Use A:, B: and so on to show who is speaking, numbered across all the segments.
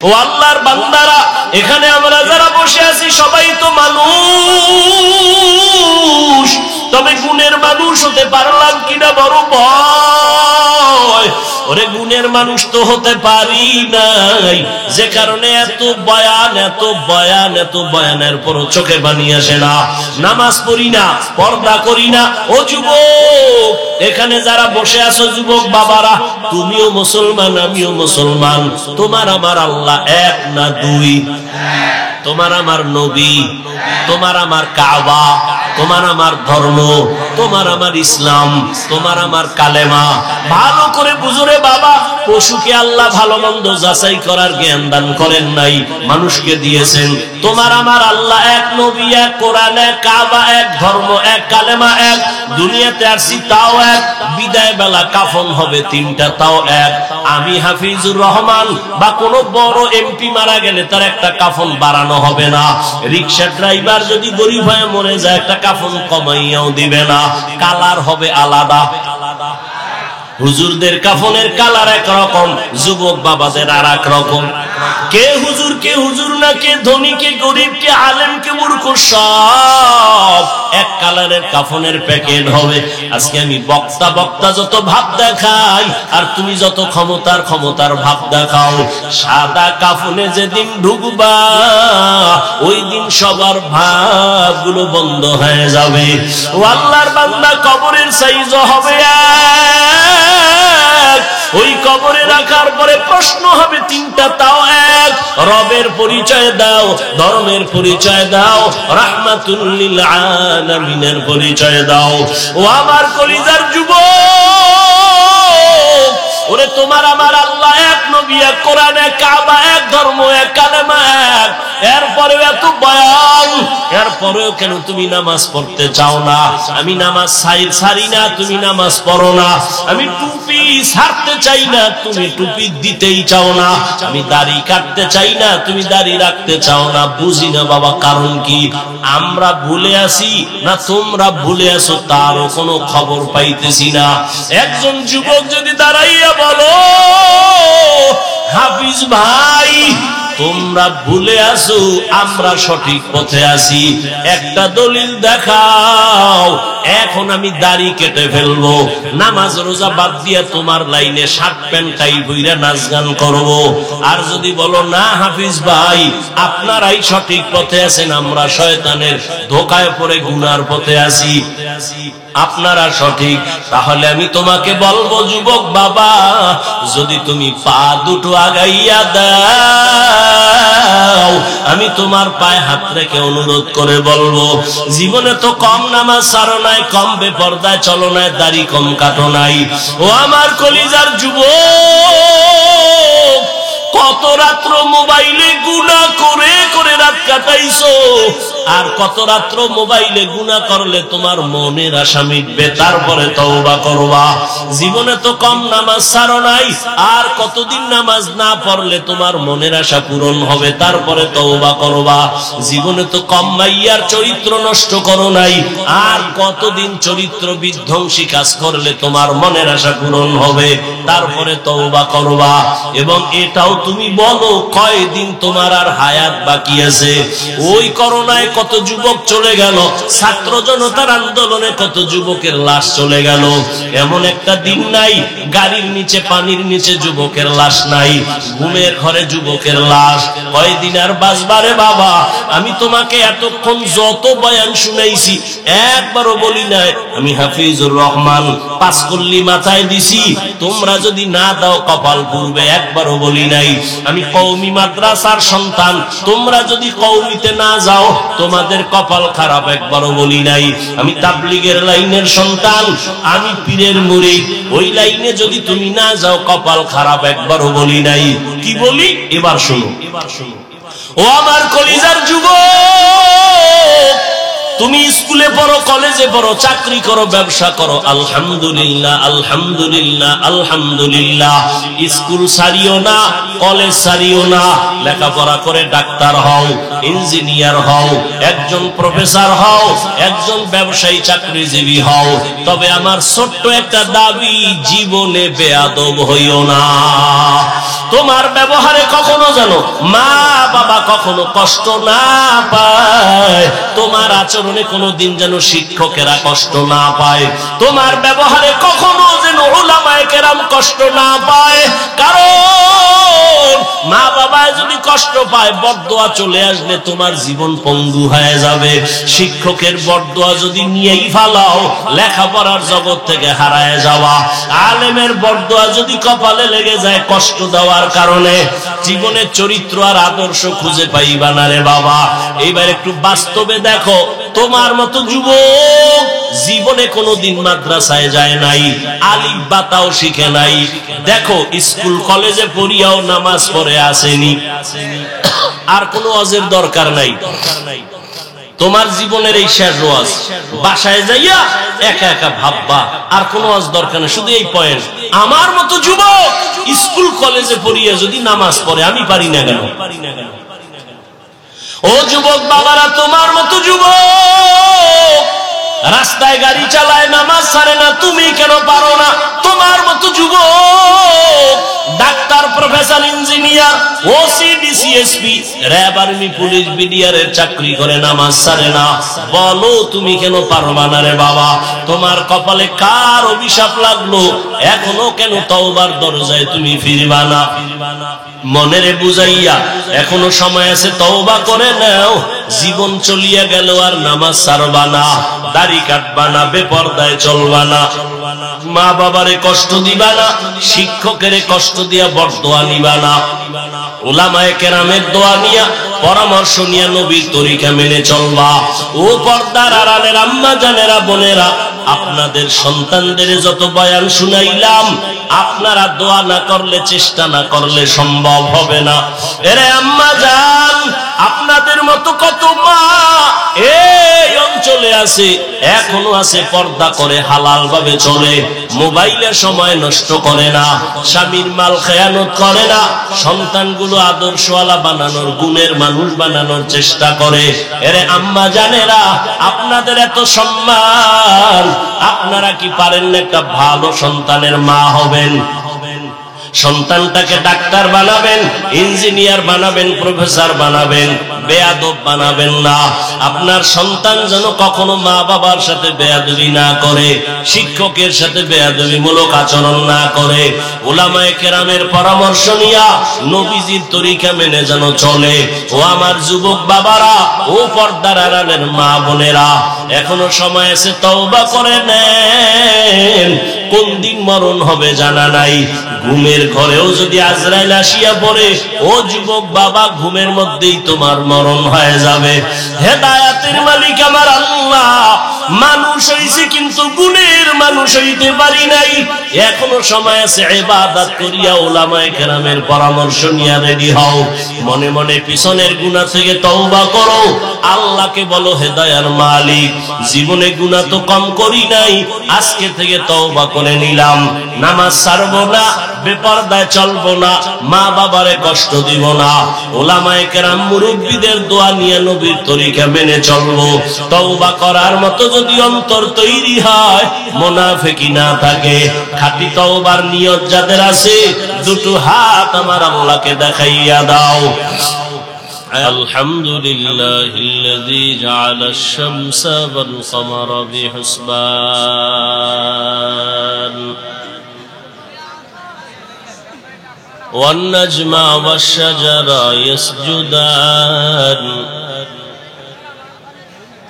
A: ও আল্লাহর বান্দারা, এখানে আমরা যারা বসে আছি সবাই তো মানুষ, তবে গুণের মানুষ হতে পারলাম কিনা বড় ভয়। ওরে গুণের মানুষ তো হতে পারি নাই, যে কারণে এত বয়ানের পর চোখে পানি আসে না, নামাজ পড়ি না, পর্দা করি না। ও যুবক, এখানে যারা বসে আছো যুবক বাবারা, তুমিও মুসলমান, আমিও মুসলমান। তোমার আমার আল্লাহ এক না দুই, তোমার আমার নবী, তোমার আমার কাবা, তোমার আমার ধর্ম, তোমার আমার ইসলাম, তোমার আমার কালেমা। ভালো করে বুঝুরে বাবা, পশুকে আল্লাহ ভালো মন্দ যাচাই করার জ্ঞান দান করেন নাই, মানুষকে দিয়েছেন। তোমার আমার আল্লাহ এক, নবী এক, কোরআন এক, কাবা এক, ধর্ম এক, কালেমা এক। দুনিয়াতে আসছি তাও এক, বিদায় বেলা কাফন হবে তিনটা তাও এক। আমি হাফিজুর রহমান বা কোন বড় এমপি মারা গেলে তার একটা কাফন বাড়ানো হবে না। রিক্সা ড্রাইভার যদি গরিব হয়ে মরে যায় একটা কাফন কমাইয়াও দিবে না, কালার হবে আলাদা। হুজুরদের কাফনের কালার একরকম, যুবক বাবাদের আর এক রকম। কে হুজুর না, কে ধনী, কে গরিব, কে আলেম, কে মূর্খ, সব এক কালারের কাফনের প্যাকেট হবে। আজকে আমি বক্তা যত ভাব দেখাই, আর তুমি যত ক্ষমতার ভাব দেখাও, সাদা কাফনে যেদিন ঢুকবা ওই দিন সবার ভাবগুলো বন্ধ হয়ে যাবে। ও আল্লাহর বান্দা, কবরের সাইজ হবে এক, ওই কবরে রাখার পরে প্রশ্ন হবে তিনটা তাও এক। রবের পরিচয় দাও, ধর্মের পরিচয় দাও, রাহমাতুল লিল আলামিনের পরিচয় দাও। ও আমার কলিজার যুবক, ওরে তোমার আমার আল্লাহ এক, নবী এক, কোরআন এক, কাবা এক, ধর্ম এক, কালেমা এক। এরপরেও এত বয়ান, এরপরেও কেন তুমি নামাজ পড়তে চাও না? আমি নামাজ ছাড়ি না, তুমি নামাজ পড়ো না। আমি টুপি ছাড়তে চাই না, তুমি টুপি দিতেই চাও না। আমি দাড়ি কাটতে চাই না, তুমি দাড়ি রাখতে চাও না। বুঝি না বাবা, কারণ কি? আমরা ভুলে আসি না তোমরা ভুলে আসো, তারও কোনো খবর পাইতেছি না। একজন যুবক যদি দাঁড়াইয়া বলো, হাফিজ ভাই তোমরা ভুলে আসো, আমরা সঠিক পথে আছি, একটা দলিল দেখাও। এখন আমি দাড়ি কেটে ফেলবো, নামাজ রোজা বাদ দিয়া তোমার লাইনে শার্ট প্যান্ট টাই বইরা নাচ গান করবো। আর যদি বলো না হাফিজ ভাই আপনারাই সঠিক পথে আছেন, আমরা শয়তানের ধোকায় পড়ে গুনার পথে আছি, আপনারা সঠিক, তাহলে আমি তোমাকে বলবো যুবক বাবা, যদি তুমি পা দুটো আগাইয়া দাও, আমি তোমার পায়ে হাত রেখে অনুরোধ করে বলবো, জীবনে তো কম নামাজ ছাড়ো নাই, কম বেপরদায় চলো নাই, দাড়ি কম কাটো নাই। ও আমার কলিজার যুবক, কত রাত্র মোবাইলে গুনাহ করে করে রাত কাটাইছো, আর কত রাত্র মোবাইলে গুনাহ করলে তোমার মনের আশা মিটবে, তারপরে তওবা করবা। জীবনে তো কম নামাজ ছাড়ো নাই, আর কতদিন নামাজ না পড়লে তোমার মনের আশা পূরণ হবে, তারপরে তওবা করবা। জীবনে তো কম মাইয়ার চরিত্র নষ্ট করো নাই, আর কতদিন চরিত্র বিধ্বংসী কাজ করলে তোমার মনের আশা পূরণ হবে, তারপরে তওবা করবা। এবং এটাও তুমি বলো কয়দিন তোমার আর হায়াত বাকি আছে। ওই করোনায় কত যুবক চলে গেল, ছাত্র জনতার আন্দোলনে কত যুবকের লাশ চলে গেল। এমন একটা দিন নাই গাড়ির নিচে পানির নিচে যুবকের লাশ নাই, ঘুমের ঘরে যুবকের লাশ। কয়দিন আর বাঁচবারে বাবা? আমি তোমাকে এতক্ষণ যত বয়ান শুনাইছি একবারও বলি নাই আমি হাফিজুর রহমান, পাঁচকল্লি মাথায় দিছি, তোমরা যদি না দাও কপাল পুড়বে, একবারও বলি নাই। আমি কওমি মাদ্রাসার সন্তান, তোমরা যদি কওমিতে না যাও তোমাদের কপাল খারাপ, একবারও বলি নাই। আমি তাবলীগের লাইনের সন্তান, আমি পীরের মুরিদ, ওই লাইনে যদি তুমি না যাও কপাল খারাপ, একবারও বলি নাই। কি বলি এবার শোনো। ও আমার কলিজার যুবক, তুমি স্কুলে পড়ো, কলেজে পড়ো, চাকরি করো, ব্যবসা করো, আলহামদুলিল্লাহ আলহামদুলিল্লাহ আলহামদুলিল্লাহ। স্কুল ছাড়িও না, কলেজ ছাড়িও না, লেখাপড়া করে ডাক্তার হও, ইঞ্জিনিয়ার হও, একজন প্রফেসর হও, একজন ব্যবসায়ী চাকরিজীবী হও। তবে আমার ছোট্ট একটা দাবি, জীবনে বেয়াদব হইও না। তোমার ব্যবহারে কখনো যেন মা বাবা কখনো কষ্ট না পায়, তোমার আচরণে কোনোদিন যেন শিক্ষকেরা কষ্ট না পায়, তোমার ব্যবহারে কখনো যেন উলামায়ে কেরাম কষ্ট না পায়। কারণ মা বাবা যদি কষ্ট পায়, বদদোয়া চলে আসলে তোমার জীবন পঙ্গু হয়ে যাবে। শিক্ষকের বদদোয়া যদি নিয়েই ফালাও, লেখাপড়ার জগৎ থেকে হারায় যাওয়া। আলেমের বদদোয়া যদি কপালে লেগে যায় কষ্ট দেওয়ার কারণে, জীবনের চরিত্র আর আদর্শ খুঁজে পাইবা না রে বাবা। এইবার একটু বাস্তবে দেখো, তোমার মতো যুবক জীবনে কোনোদিন মাদ্রাসায় যায় নাই, আলিফ বা তাও শিখে নাই। দেখো স্কুল কলেজে পড়িয়াও নামাজ পড়ে আসেনি, আর কোনো ওয়াজের দরকার নাই। তোমার জীবনের এই শেষ ওয়াজ, বাসায় যাইয়া একা একা ভাববা, আর কোনো ওয়াজ দরকার নেই। শুধু এই পয়েন্ট, আমার মতো যুবক স্কুল কলেজে পড়িয়া যদি নামাজ পড়ে, আমি পারি না কেন? ও যুবক বাবারা, তোমার মতো যুবক রাস্তায় গাড়ি চালায়, নামাজ ছাড়ে না, তুমি কেন পারো না? তোমার মতো যুবক doctor, professor, engineer, OC, DC SP, RAB, army, police, বিডিআরের চাকরি করে, নামাজ ছাড়ে না, বলো তুমি কেন পারবা না রে বাবা? তোমার কপালে কার অভিশাপ লাগলো? এখনো কেন তওবার দরজায় তুমি ফিরবা না? মনেরে বুঝাইয়া এখনো সময় আছে, তওবা করে নাও। জীবন চলিয়া গেল আর নামাজ ছাড়বা না, দাড়ি কাটবা না, বেপরদায় চলবা না, মা বাবারে কষ্ট দিবা না, শিক্ষকের কষ্ট দিয়া বদদোয়া নিবা না, উলামায়ে কেরামের দোয়া নিয়া, পরামর্শ নিয়া নবীর তরিকা মেনে চলবা। ও পর্দার আড়ালের আম্মা জানেরা, বোনেরা, আপনাদের সন্তানদের যত বয়ান শুনাইলাম, আপনারা দোয়া না করলে, চেষ্টা না করলে সম্ভব হবে না। এরে আম্মা জান, আপনাদের মতো কত মা এই অঞ্চলে আছে, এখনো আছে, পর্দা করে, হালাল ভাবে চলে, মোবাইলে সময় নষ্ট করে না, স্বামীর মাল খেয়ানত করে না, সন্তানগুলো আদর্শওয়ালা বানানোর, গুণের মানুষ বানানোর চেষ্টা করে। এরে আম্মা জানেরা, আপনাদের এত সম্মান, আপনারা কি পারেন না একটা ভালো সন্তানের মা হবেন? সন্তানটাকে ডাক্তার বানাবেন, ইঞ্জিনিয়ার বানাবেন, প্রফেসর বানাবেন, বেয়াদব বানাবেন না। আপনার সন্তান যেন কখনো মা বাবার সাথে বেয়াদবি না করে, শিক্ষকের সাথে বেয়াদবিমূলক আচরণ না করে, উলামায়ে কেরামের পরামর্শ নিয়া নবীজির তরিকা মেনে যেন চলে। ও আমার যুবক বাবারা, ও পর্দার আড়ালের মা বোনেরা, এখনো সময় আছে, তওবা করে নেন। কোন দিন মরণ হবে জানা নাই। ঘুমের ঘরেও যদি আজরাইল আসিয়া পড়ে, ও যুবক বাবা, ঘুমের মধ্যেই তোমার মরণ হয়ে যাবে। হেদায়েতের মালিক আমার আল্লাহ। মানুষ হইছি কিন্তু গুণের মানুষ হইতে পারি নাই। এখনো সময় আছে, ইবাদত করিয়া উলামায়ে কেরামের পরামর্শ নিয়ে রেডি হও। মনে মনে পিছনের গুনাহ থেকে তওবা করো, আল্লাহকে বলো, হেদায়ার মালিক, জীবনে গুনাহ তো কম করি নাই, আজকে থেকে তওবা করে নিলাম, নামাজ ছাড়বো না, বেপরদায় চলবো না, মা বাবারে কষ্ট দিব না, উলামায়ে কেরাম মুরব্বিদের দোয়া নিয়ে নবীর তরিকা মেনে চলবো। তওবা করার মতো যদি অন্তর তৈরি হয়, মুনাফিকি না থাকে, খাঁটি তওবার নিয়ত যাদের আছে, দুটো হাত আমার আল্লাহকে দেখাইয়া দাও। আলহামদুলিল্লাহিল্লাযী জাআলাশ শামসা ওয়াল কমারা বিহুসবান والنجم والشجر يسجدان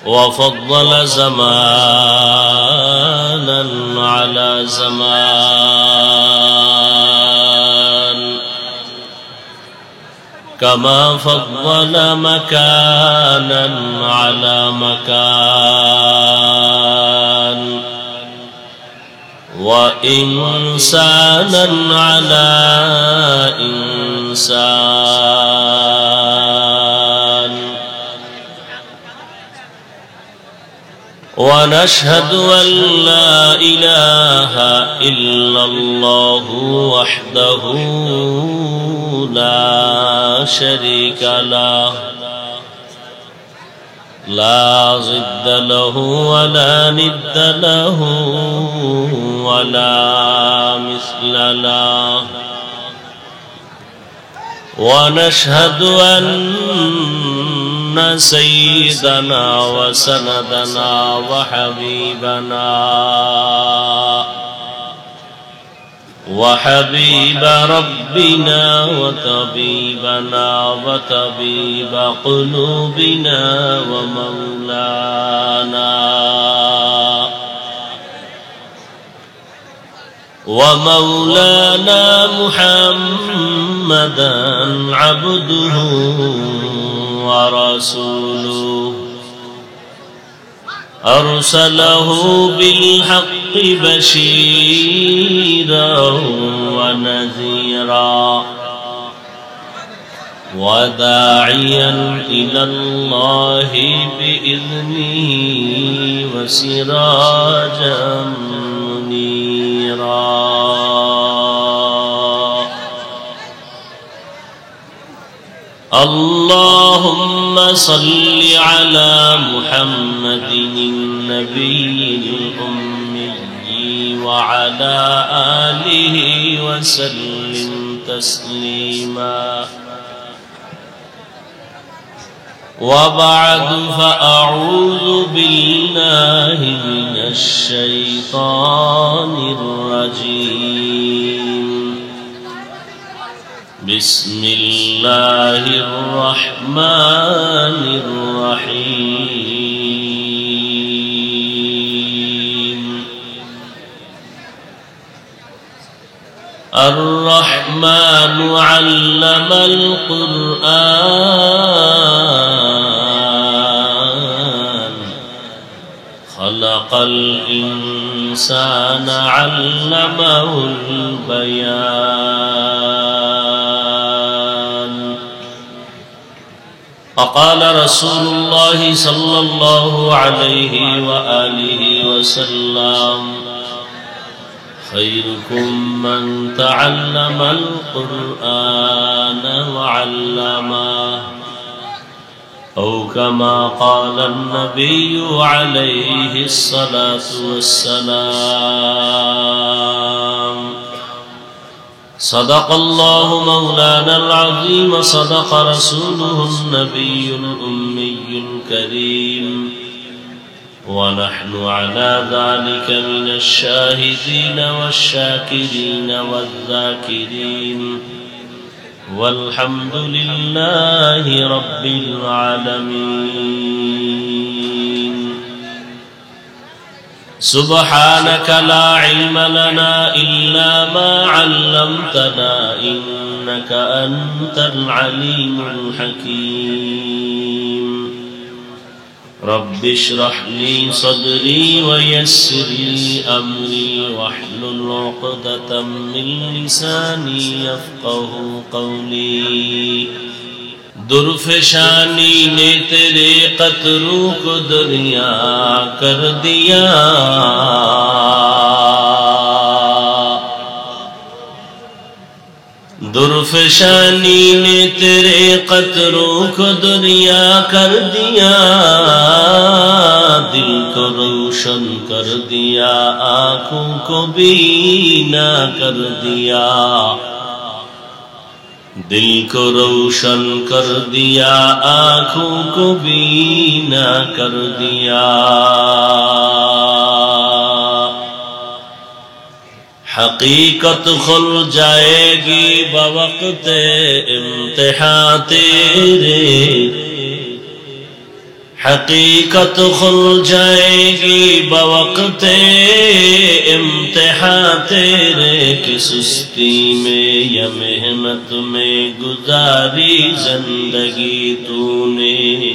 A: وفضل زمانا على زمان كما فضل مكانا على مكان وإنسانا على إنسان ونشهد أن لا إله إلا الله وحده لا شريك له لا ضد له ولا ند له ولا مثل له ونشهد أن سيدنا وسندنا وحبيب ربنا وطبيبنا وطبيب قلوبنا ومولانا محمدا عبده ورسوله أرسله بالحق بشيرا ونذيرا وداعيا إلى الله بإذنه وسراجا منيرا اللهم صل على محمد النبي الأمي وعلى آله وسلم تسليما وبعد فأعوذ بالله من الشيطان الرجيم بسم الله الرحمن الرحيم الرحمن علم القرآن خلق الإنسان علمه البيان وقال رسول الله صلى الله عليه وآله وسلم خيركم من تعلم القرآن وعلمه أو كما قال النبي عليه الصلاة والسلام صدق الله مولانا العظيم صدق رسوله النبي الأمي الكريم ونحن على ذلك من الشاهدين والشاكرين والذاكرين والحمد لله رب العالمين سبحانك لا علم لنا إلا ما علمتنا إنك أنت العليم الحكيم رب اشرح لي صدري ويسر لي أمري واحلل عقدة من لساني يفقه قولي درفشانی نے تیرے قطروں کو دریا کر دیا درفشانی نے تیرے قطروں کو دریا کر دیا دل کو روشن کر دیا آنکھوں کو بینا کر دیا دل کو روشن کر دیا آنکھوں کو بینا کر دیا حقیقت کھل جائے گی بوقت امتحان تیرے حقیقت کھل جائے گی بوقت امتحان تیرے کہ سستی میں یا محنت میں گزاری زندگی تو نے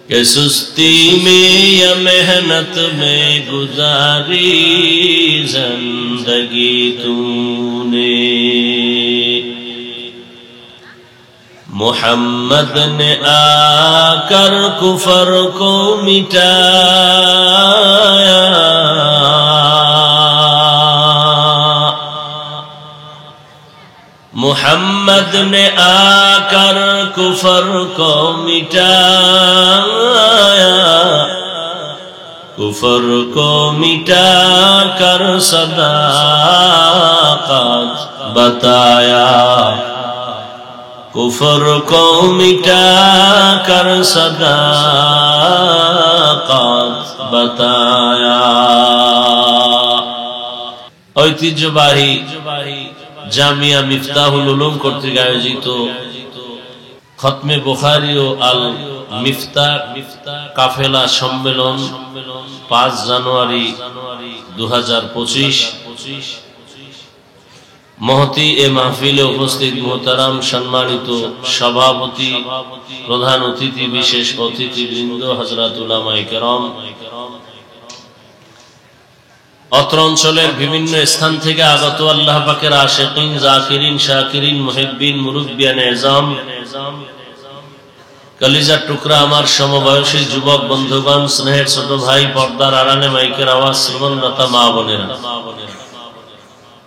A: کہ سستی میں یا محنت میں گزاری زندگی تو نے محمد نے آ کر کفر کو مٹایا محمد نے آ کر کفر کو مٹایا کفر کو مٹا کر صداقت بتایا कुफर को मिटा कर सदाकत बताया। ঐতিহ্যবাহী জামিয়া মিফতাহুল উলুম কর্তৃক আয়োজিত খতমে বুখারী ও আল মিফতাহ কাফেলা সম্মেলন 5 জানুয়ারি 2025 মহতি এ মাহফিলে উপস্থিত মোহতারাম সম্মানিত সভাপতি, প্রধান অতিথি, বিশেষ অতিথিবৃন্দ, হযরত উলামায়ে কেরাম, অত্র অঞ্চলের বিভিন্ন স্থান থেকে আগত আল্লাহ পাকের আশিকিন, জাকিরিন, শাকিরিন, মুহিব্বিন, মুরব্বিয়ানে ইজাম, কলিজার টুকরা আমার সমবয়সী যুবক বন্ধুগণ, স্নেহের ছোট ভাই, পর্দার আড়ালে মাইকের আওয়াজ শ্রবণরতা মা বোনেরা,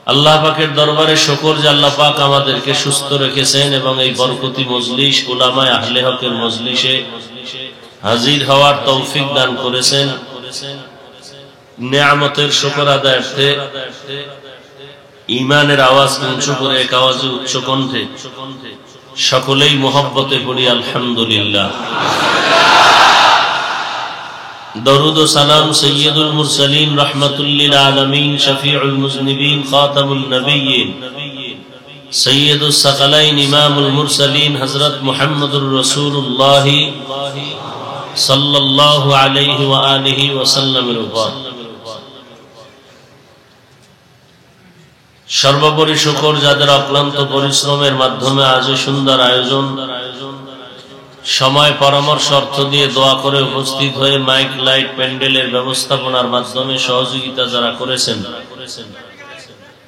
A: আল্লাহ পাকের দরবারে শুকর যে আল্লাহ পাক আমাদেরকে সুস্থ রেখেছেন এবং এই বরকতি মজলিস, উলামায়ে আহলে হকের মজলিসে হাজির হওয়ার তৌফিক দান করেছেন। নেয়ামতের শুকর আদায়ার্থে ঈমানের আওয়াজ উঁচু করে এক আওয়াজে উচ্চ কণ্ঠে সকলেই মুহাব্বতে পড়ি আলহামদুলিল্লাহ। দরুদ ও সালাম সৈয়দুল মুরসালিন, রাহমাতুল লিল আলামিন, শফিউল মুজনিবিন, খাতামুন নবিয়্যিন, সৈয়দুস সাকালাইন, ইমামুল মুরসালিন হযরত মুহাম্মদুর রাসূলুল্লাহ সাল্লাল্লাহু আলাইহি ওয়া আলিহি ওয়াসাল্লামের উপর সর্বোপরি শুকর যাদের অক্লান্ত পরিশ্রমের মাধ্যমে আজ সুন্দর আয়োজন, সময়, পরামর্শ, অর্থ দিয়ে দোয়া করে উপস্থিত হয়ে মাইক, লাইট, প্যান্ডেলের ব্যবস্থাপনার মাধ্যমে সহযোগিতা যারা করেছেন,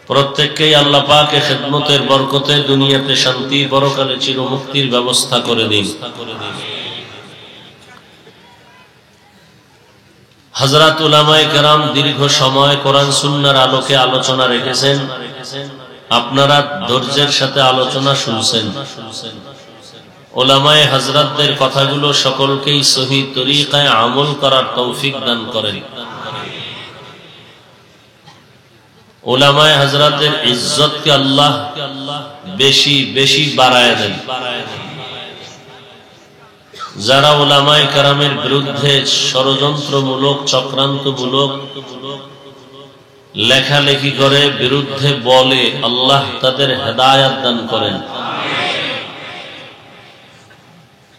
A: প্রত্যেককেই আল্লাহ পাক এ খিদমতের বরকতে দুনিয়াতে শান্তি, পরকালে চিরমুক্তির ব্যবস্থা করে দিন। হযরত উলামায়ে কেরাম দীর্ঘ সময় কোরআন সুন্নাহর আলোকে আলোচনা রেখেছেন, আপনারা ধৈর্যের সাথে আলোচনা শুনছেন। উলামায়ে হযরতদের কথাগুলো সকলকেই সহি তরিকায় আমল করার তৌফিক দান করেন। উলামায়ে হযরতদের ইজ্জতকে আল্লাহ বেশি বেশি বাড়ায় দেন। যারা উলামায়ে কেরামের বিরুদ্ধে ষড়যন্ত্রমূলক, চক্রান্তমূলক লেখালেখি করে, বিরুদ্ধে বলে, আল্লাহ তাদের হেদায়েত দান করেন।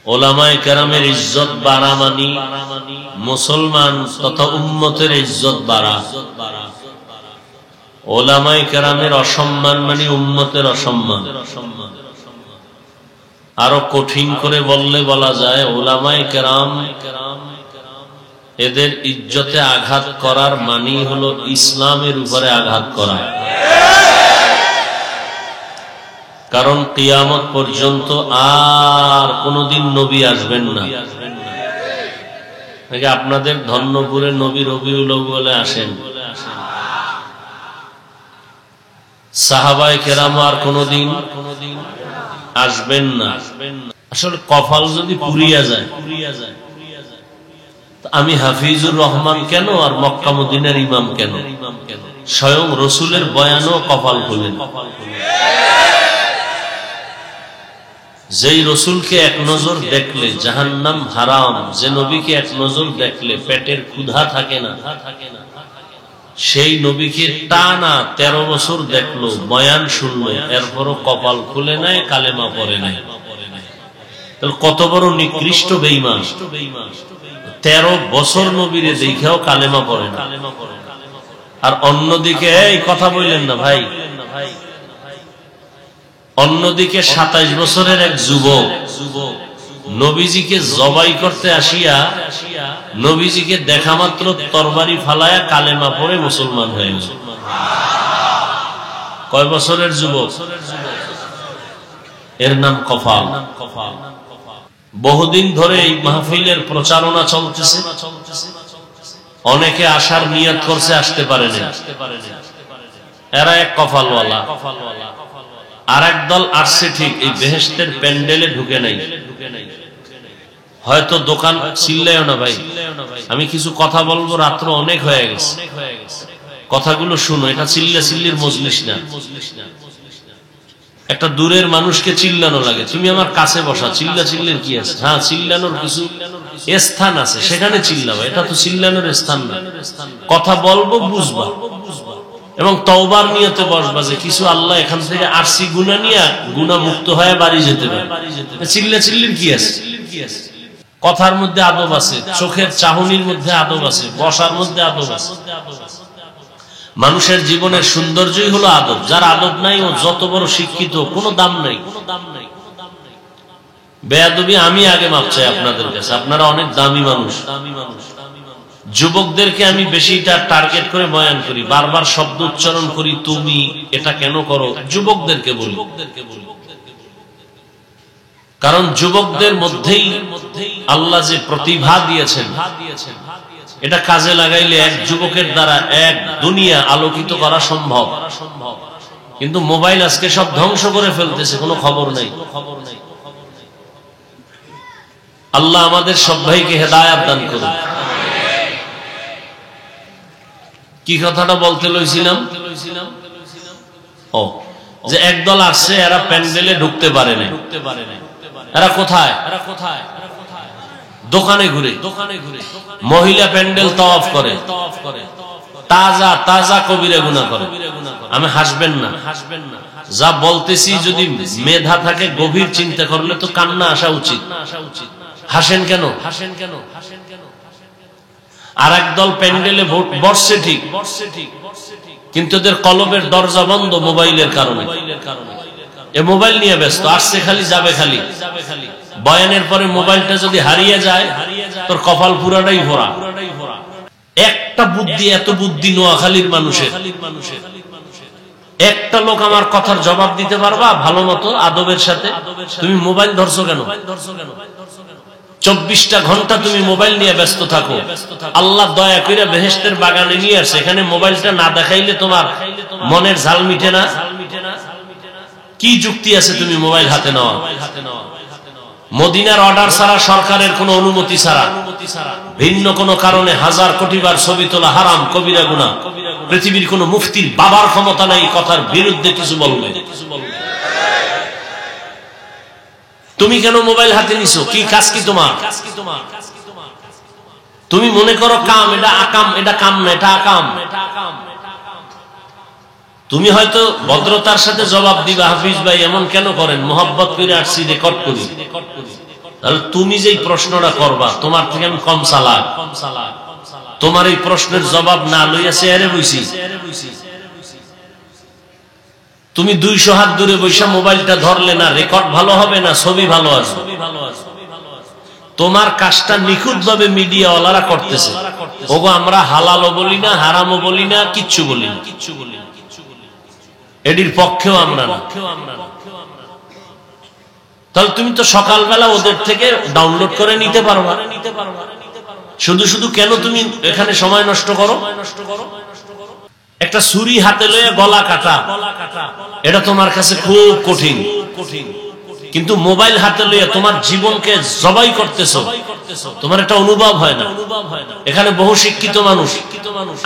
A: উলামায়ে কেরামের ইজ্জত বাড়া মানি মুসলমান তথা উম্মতের ইজ্জত বাড়া। উলামায়ে কেরামের অসম্মান মানে উম্মতের অসম্মান। আরো কঠিন করে বললে বলা যায়, উলামায়ে কেরাম এদের ইজ্জতে আঘাত করার মানি হলো ইসলামের উপরে আঘাত করা। কারণ কিয়ামত পর্যন্ত আর কোনদিন নবী আসবেন না। আপনাদের ধন্যপুরে নবী রবিউল আউয়ালে আসেন, সাহাবায়ে কেরাম আর কোনদিন আসবেন না। আসলে কপাল যদি পুরিয়া যায়, আমি হাফিজুর রহমান কেন আর মক্কা মদিনার ইমাম কেন? স্বয়ং রসুলের বয়ানও কপাল খুলেন। যেই রসুলকে এক নজর দেখলে জাহান্নাম হারাম, যে নবীকে এক নজর দেখলে পেটের ক্ষুধা থাকে না, সেই নবীকে টানা 13 বছর দেখলো, বয়ান শুনলো, এরপরও কপাল খুলে নাই, কালেমা পড়ে নাই। তাহলে কত বড় নিকৃষ্ট বেঈমান! 13 বছর নবীরে দেখাও কালেমা পড়ে না। আর অন্যদিকে এই কথা বললেন না ভাই, অন্যদিকে 27 বছরের এক যুবক নবীজিকে জবাই করতে আসিয়া নবীজিকে দেখা মাত্র তরবারি ফালায়া কালেমা পড়ে মুসলমান হয়ে গেল। কয় বছরের যুবক? এর নাম কপাল। বহুদিন ধরে এই মাহফিলের প্রচারণা চলতেছে, অনেকে আসার নিয়ত করছে, আসতে পারে না। এরা এক কপালওয়ালা। আর এক দল আসছে ঠিক, এই বেহেশতের প্যান্ডেলে ঢুকে নাই। হয়তো দোকান চিল্লায়ও না ভাই, আমি কিছু কথা বলবো, রাত্র অনেক হয়ে গেছে, কথাগুলো শুনো। এটা চিল্লা চিল্লির মজলিস না। একটা দূরের মানুষকে চিল্লানো লাগে, তুমি আমার কাছে বসা, চিল্লা চিল্লের কি আছে? হ্যাঁ, চিল্লানোর কিছু স্থান আছে, সেখানে চিল্লাবো, এটা তো চিল্লানোর স্থান না। কথা বলবো, বুঝবা, এবং তওবার নিয়তে বসবা যে কিছু আল্লাহ এখান থেকে আসছি গুনাহ নিয়ে, গুনাহ মুক্ত হয়ে বাড়ি যেতে পারে। চিল্লা চিল্লির কি আছে? কথার মধ্যে আদব আছে, চোখের চাহনির মধ্যে আদব আছে, বসার মধ্যে আদব আছে। মানুষের জীবনের সৌন্দর্যই হলো আদব। যার আদব নাই ও যত বড় শিক্ষিত, কোনো দাম নাই। বেয়াদবি আমি আগে মাপ চাই আপনাদের কাছে, আপনারা অনেক দামি মানুষ। যুবকদেরকে আমি বেশিটা টার্গেট করে বয়ান করি, বারবার শব্দ উচ্চারণ করি, তুমি এটা কেন করো, যুবকদেরকে বলি। কারণ যুবকদের মধ্যেই আল্লাহ যে প্রতিভা দিয়েছেন, এটা কাজে লাগাইলে এক যুবকের দ্বারা এক দুনিয়া আলোকিত করা সম্ভব। কিন্তু মোবাইল আজকে সব ধ্বংস করে ফেলতেছে, কোনো খবর নেই। আল্লাহ আমাদের সব ভাইকে হেদায়াত দান করুন। কি কথাটা বলতে লইছিলাম? ও, যে একদল আসছে, এরা প্যান্ডেলে ঢুকতে পারে না। এরা কোথায়? দোকানে ঘুরে, মহিলা প্যান্ডেল তাওয়াফ করে, তাজা তাজা কবিরা গুনাহ করে। আমি হাসবেন না, যা বলতেছি যদি মেধা থাকে, গভীর চিন্তা করলে তো কান্না আসা উচিত। হাসেন কেন? আর একদল প্যান্ডেলে বসছে ঠিক, কিন্তু এদের কলবের দরজা বন্ধ মোবাইলের কারণে। এ মোবাইল নিয়ে ব্যস্ত, আসছে খালি, যাবে খালি। বয়ানের পরে মোবাইলটা যদি হারিয়ে যায়, তোর কপাল পুরাটাই ভরা। একটা বুদ্ধি, এত বুদ্ধি নোয়াখালীর মানুষের, একটা লোক আমার কথার জবাব দিতে পারবা ভালো মতো আদবের সাথে? তুমি মোবাইল ধরছো কেন? 24টা ঘন্টা তুমি মোবাইল নিয়ে ব্যস্ত থাকো। আল্লাহ দয়া করে বেহেশতের বাগানে নিয়ে আসে, এখানে মোবাইলটা না দেখাইলে তোমার মনের ঝাল মিটে না। কি যুক্তি আছে তুমি মোবাইল হাতে নেওয়া? মদিনার অর্ডার ছাড়া, সরকারের কোনো অনুমতি ছাড়া, ভিন্ন কোনো কারণে 1000 কোটি বার ছবি তোলা হারাম, কবিরা গুনাহ। পৃথিবীর কোনো মুফতির বাবার ক্ষমতা নাই কথার বিরুদ্ধে কিছু বলবে। তুমি কেন মোবাইল হাতে নিছো? কি কাজ কি তোমার? তুমি মনে করো কাম, এটা আকাম, এটা কাম না, এটা আকাম। তুমি হয়তো ভদ্রতার সাথে জবাব দিবা, হাফিজ ভাই এমন কেন করেন, মোহাব্বত করে আসছি, রেকর্ড করি। তাহলে তুমি যেই প্রশ্নটা করবা, তোমার থেকে আমি কম চালাক। তোমার এই প্রশ্নের জবাব না লইয়া চেয়ারে বইছি। তুমি 200 হাত দূরে বৈশা মোবাইলটা ধরলে না, রেকর্ড ভালো হবে না, ছবি ভালো আসবে। তোমার কাজটা নিখুঁত ভাবে মিডিয়াওয়ালারা করতেছে। ওগো আমরা হালালও বলি না, হারামও বলি না, কিচ্ছু বলি না, এটির পক্ষেও আমরা না। তাহলে তুমি তো সকালবেলা ওদের থেকে ডাউনলোড করে নিতে পারবা। শুধু শুধু কেন তুমি এখানে সময় নষ্ট করো? একটা ছুরি হাতে লয়ে গলা কাটা, এটা তোমার কাছে খুব কঠিন। কিন্তু মোবাইল হাতে লইয়া তোমার জীবনকে জবাই করতেছো, তোমার একটা অনুভব হয় না। এখানে বহু শিক্ষিত মানুষ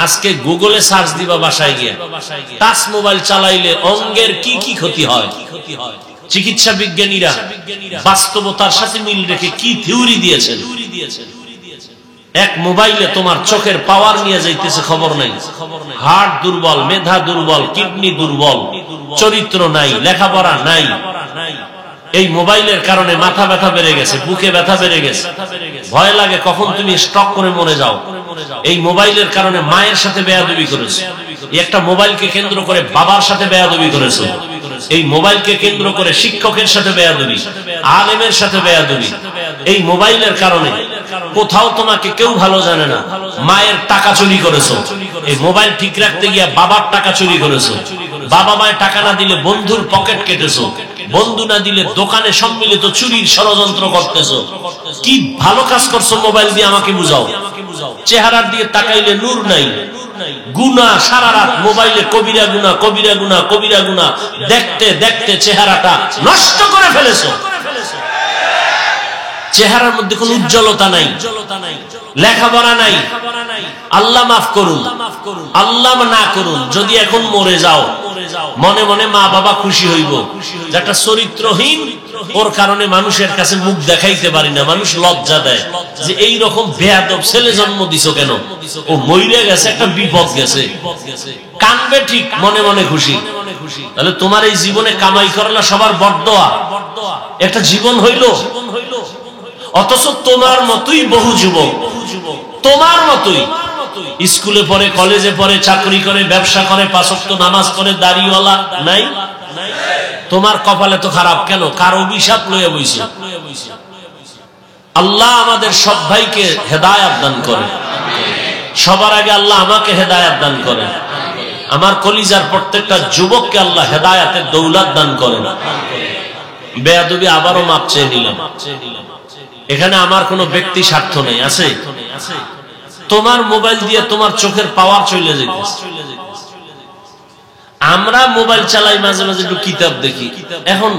A: আজকে গুগলে সার্চ দিবা, বাসায় গিয়ে টাচ মোবাইল চালাইলে অঙ্গের কি কি ক্ষতি হয়, চিকিৎসা বিজ্ঞানীরা বাস্তবতার সাথে মিল রেখে কি থিওরি দিয়েছেন। এক মোবাইলে তোমার চোখের পাওয়ার নিয়ে যাইতেছে, খবর নাই। হার্ট দুর্বল, মেধা দুর্বল, কিডনি দুর্বল, চরিত্র নাই, লেখাপড়া নাই। এই মোবাইলের কারণে মাথা ব্যথা বেড়ে গেছে, বুকে ব্যথা বেড়ে গেছে, ভয় লাগে কখন তুমি স্ট্রোক করে মরে যাও। এই মোবাইলের কারণে মায়ের সাথে বেয়াদবি করেছো, একটা মোবাইলকে কেন্দ্র করে বাবার সাথে বেয়াদবি করেছো, এই মোবাইলকে কেন্দ্র করে শিক্ষকের সাথে বেয়াদবি, আলেমের সাথে বেয়াদবি। এই মোবাইলের কারণে কোথাও তোমাকে কেউ ভালো জানে না, মায়ের টাকা চুরি করেছো। এই মোবাইল ঠিক রাখতে গিয়ে বাবার টাকা চুরি করেছো, বাবা মায়ের টাকা না দিলে বন্ধুর পকেট কেটেছো, বন্ধু না দিলে দোকানে সম্মিলিত চুরির ষড়যন্ত্র করতেছো। কি ভালো কাজ করছো মোবাইল দিয়ে আমাকে বুঝাও। চেহারার দিয়ে তাকাইলে নূর নাই, গুনাহ সারা রাত মোবাইলে, কবিরা গুনাহ, কবিরা গুনাহ, কবিরা গুনাহ দেখতে দেখতে চেহারাটা নষ্ট করে ফেলেছো। চেহারার মধ্যে কোনো উজ্জ্বলতা নাই, লেখাপড়া নাই। আল্লাহ মাফ করুন, আল্লাহ না করুন, যদি এখন মরে যাও মনে মনে মা বাবা খুশি হইব যে একটা চরিত্রহীন, ওর কারণে মানুষের কাছে মুখ দেখাইতে পারি না, মানুষ লজ্জা দেয় যে এই রকম বেয়াদব ছেলে জন্ম দিছো কেন, ও মইরে গেছে, একটা বিপদ গেছে, কানবে ঠিক, মনে মনে খুশি। তাহলে তোমার এই জীবনে কামাই করলা সবার বড়দোয়া একটা জীবন হইল, অথচ তোমার মতোই বহু যুবক, তোমার মতোই স্কুলে পড়ে, কলেজে পড়ে, চাকরি করে, ব্যবসা করে, 5 ওয়াক্ত নামাজ পড়ে, দাড়িওয়ালা নাই। তোমার কপালে তো খারাপ কেন? কার অভিশাপ লইয়া বইছে? আল্লাহ আমাদের সব ভাইকে হেদায়েত দান করে। সবার আগে আল্লাহ আমাকে হেদায়েত দান করে, আমার কলিজার প্রত্যেকটা যুবককে আল্লাহ হেদায়েতের দৌলত দান করেন। বেয়াদবি আবারও মাপ চেয়ে নিলাম। এখানে আমার কোনো ব্যক্তি স্বার্থ নেই, আছে? তোমার মোবাইল দিয়ে তোমার চোখের পাওয়ার চলে যেতেছে। আমরা মোবাইল চালাই, মাঝে মাঝে একটু কিতাব দেখি, এখন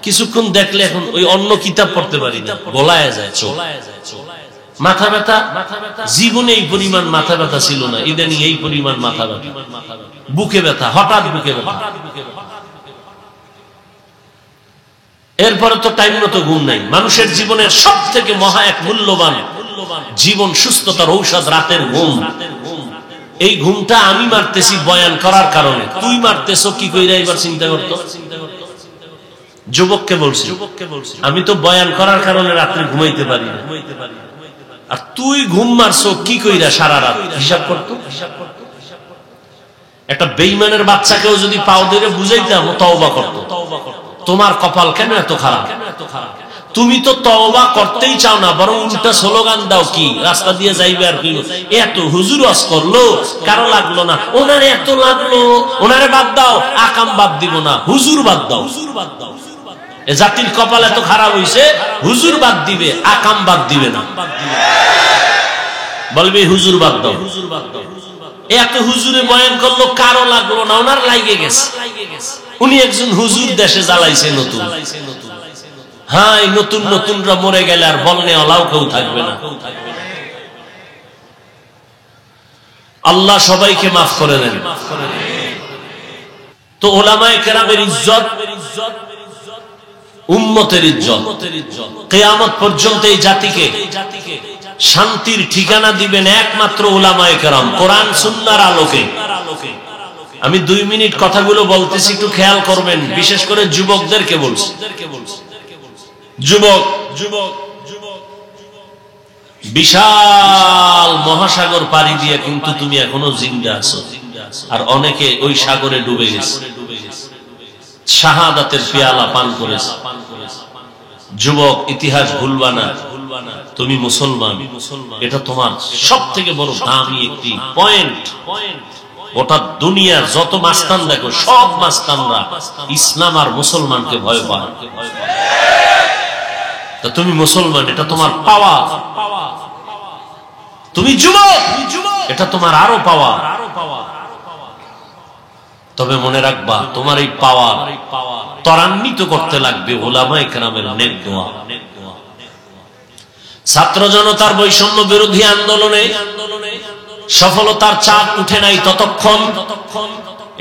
A: কিছুক্ষণ দেখলে এখন ওই অন্য কিতাব পড়তে পারি না, গলায় যায় চোখ। মাথা ব্যথা, জীবনে এই পরিমাণ মাথা ব্যথা ছিল না, ইদানিং এই পরিমাণ মাথা ব্যথা, বুকে ব্যথা, হঠাৎ বুকে ব্যথা। এরপরে তো টাইম মতো ঘুম নাই। মানুষের জীবনের সব থেকে মহা এক মূল্যবান জীবন সুস্থতার ঔষধ রাতের ঘুম। এই ঘুমটা আমি মারতেছি বয়ান করার কারণে, তুই মারতেছ কি কইরা? এবার চিন্তা করতো। যুবককে বলছি, আমি তো বয়ান করার কারণে রাত্রে ঘুমাইতে পারি না, আর তুই ঘুম মারছো কি কইরা সারা রাত? হিসাব করতো। একটা বেঈমানের বাচ্চাকেও যদি পাও ধরে বুঝাইতাম, তওবা করতো। তোমার কপাল কেন এত খারাপ? তুমি তো তওবা করতেই চাও না, বরং উল্টা স্লোগান দাও, কি রাস্তা দিয়ে যাইবে আর কি, এত হুজুর ওয়াজ করলো, কারো লাগলো না, ওনারে এত লাগলো, ওনারে বাদ দাও, আকাম বাদ দিব না, হুজুর বাদ দাও। এ জাতির কপাল এত খারাপ হইছে, হুজুর বাদ দিবে, আকাম বাদ দিবে না, বলবে হুজুর বাদ দাও। এত হুজুরে বয়ান করলো, কারো লাগলো না, ওনার লাগে গেছে, উনি একজন হুজুর দেশে জ্বালাইছে নতুন। হ্যাঁ, এই নতুন নতুনরা মরে গেলে আর বলনে আলাও কেউ থাকবে না। আল্লাহ সবাইকে মাফ করে দেন। তো ওলামায়ে কেরামের ইজ্জত, উম্মতের ইজ্জত, কিয়ামত পর্যন্ত এই জাতিকে শান্তির ঠিকানা দিবেন একমাত্র ওলামায়ে কেরাম, কোরআন সুন্নাহর আলোকে। আমি 2 মিনিট কথাগুলো বলতেছি, একটু খেয়াল করবেন, বিশেষ করে যুবকদেরকে বলছি। যুবক, বিশাল মহাসাগর পাড়ি দিয়ে কিন্তু তুমি এখনো জিন্দা আছো, আর অনেকে ওই সাগরে ডুবে গেছে, শাহাদাতের পেয়ালা পান করেছে। যুবক, ইতিহাস ভুলবা না, তুমি মুসলমান, এটা তোমার সব থেকে বড় দামি একটি পয়েন্ট। গোটা দুনিয়ার যত মাস্তান দেখো, সব মাস্তানরা ইসলাম আর মুসলমানকে ভয় পায়। তুমি মুসলমান, এটা তোমার পাওয়া। তুমি যুবক, এটা তোমার আরো পাওয়া। তবে মনে রাখবা, তোমার এই পাওয়া ত্বরান্বিত করতে লাগবে উলামায়ে কেরামের নেক দোয়া। ছাত্র জনতার বৈষম্য বিরোধী আন্দোলনে সফলতার চাঁদ উঠে নাই ততক্ষণ,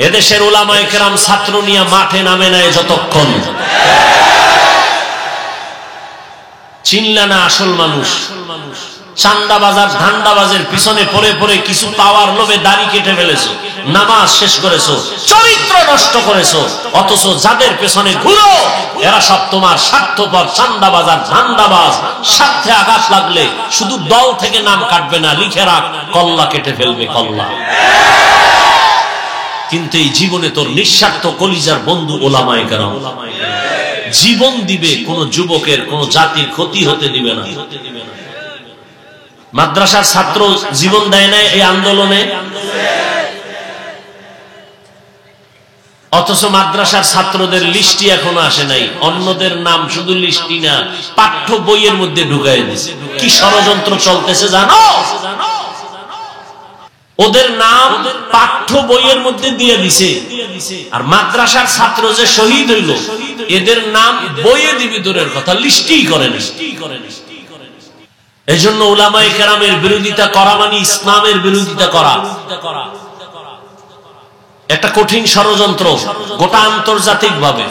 A: এদেশের উলামায়ে কেরাম ছাত্র নিয়ে মাঠে নামে নাই যতক্ষণ। চিনলা না আসল মানুষ। চান্দাবাজার ধান্দাবাজের পিছনে পড়ে পড়ে কিছু পাওয়ার লোভে দাড়ি কেটে ফেলেছো, নামাজ শেষ করেছো, চরিত্র নষ্ট করেছো, অথচ যাদের পেছনে ঘুরো এরা সব তোমার স্বার্থপর চান্দাবাজার ধান্দাবাজ। স্বার্থে আঘাত লাগলে শুধু দল থেকে নাম কাটবে না, লিখে রাখ, কল্লা কেটে ফেলবে, কল্লা। কিন্তু এই জীবনে তোর নিঃস্বার্থ কলিজার বন্ধু ওলামায়ে কেরাম জীবন দিবে, কোন যুবকের, কোন জাতির ক্ষতি হতে দিবে না। মাদ্রাসার ছাত্র জীবন দেয় না এই আন্দোলনে, অথচ মাদ্রাসার ছাত্রদের লিস্টি এখনো আসে নাই। অন্যদের নাম শুধু লিস্টি না, পাঠ্য বইয়ের মধ্যে ঢুকাই দিছে। কি ষড়যন্ত্র চলতেছে জানো? ওদের নাম পাঠ্য বইয়ের মধ্যে দিয়ে দিছে, আর মাদ্রাসার ছাত্র যে শহীদ হইল এদের নাম বইয়ে দিবি দূরের কথা, লিস্টি করে না। এজন্য উলামায়ে কেরামের বিরোধিতা করা মানে ইসলামের বিরোধিতা করা। একটা কঠিন ষড়যন্ত্র গোটা আন্তর্জাতিক ভাবে।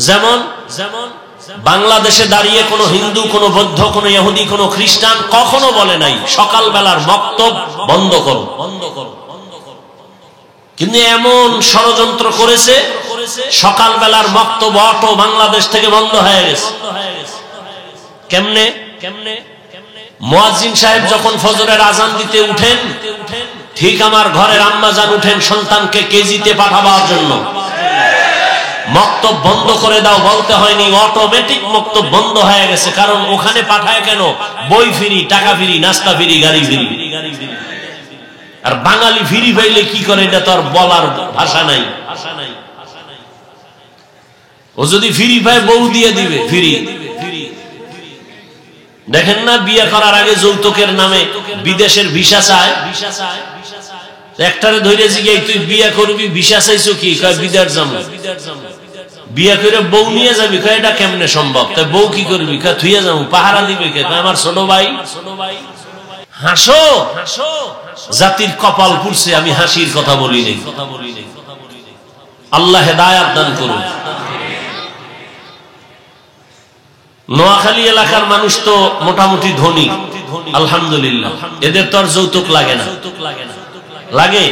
A: যেমন বাংলাদেশে দাঁড়িয়ে কোন হিন্দু, কোন বৌদ্ধ, কোন ইহুদি, কোন খ্রিস্টান কখনো বলে নাই সকালবেলার বক্তব্য বন্ধ করো। কিন্তু এমন ষড়যন্ত্র করেছে সকালবেলার বক্তব্য অটো বাংলাদেশ থেকে বন্ধ হয়ে গেছে। কেমনে? মুয়াজ্জিন সাহেব যখন ফজরের আজান দিতে উঠেন, ঠিক আমার ঘরের আম্মাজান উঠেন সন্তানকে কেজিতে পাঠাবার জন্য, বক্তব্য বন্ধ করে দাও বলতে হয়নি, অটোমেটিক বক্তব্য বন্ধ হয়ে গেছে। কারণ ওখানে পাঠায় কেন? বই ফ্রি, টাকা ফ্রি, নাস্তা ফ্রি, গাড়ি ফ্রি। আর বাঙালি ফ্রি পাইলে কি করে এটা তো আর বলার ভাষা নাই। ও যদি ফ্রি পায় বউ দিয়ে দিবে ফ্রি। দেখেন না, বিয়ে করার আগে যৌতুকের নামে বিদেশের ভিসা চায়। একটারে ধরে জিজ্ঞাসা, তুই বিয়ে করবি, ভিসা চাইছো কি? বিদেশ যাবো। বিয়ে করে বউ নিয়ে যাবি? এটা কেমনে সম্ভব? তাই বউ কি করবি? থুয়ে যাবো। পাহারা দিবে কে? আমার ছোট ভাই। হাসো, জাতির কপাল পুড়ছে, আমি হাসির কথা বলি নাই। আল্লাহ হেদায়াত দান করুন। নোয়াখালী এলাকার মানুষ তো মোটামুটি ধনী, আলহামদুলিল্লাহ। এদের তো আর যৌতুক লাগে না। লাগে?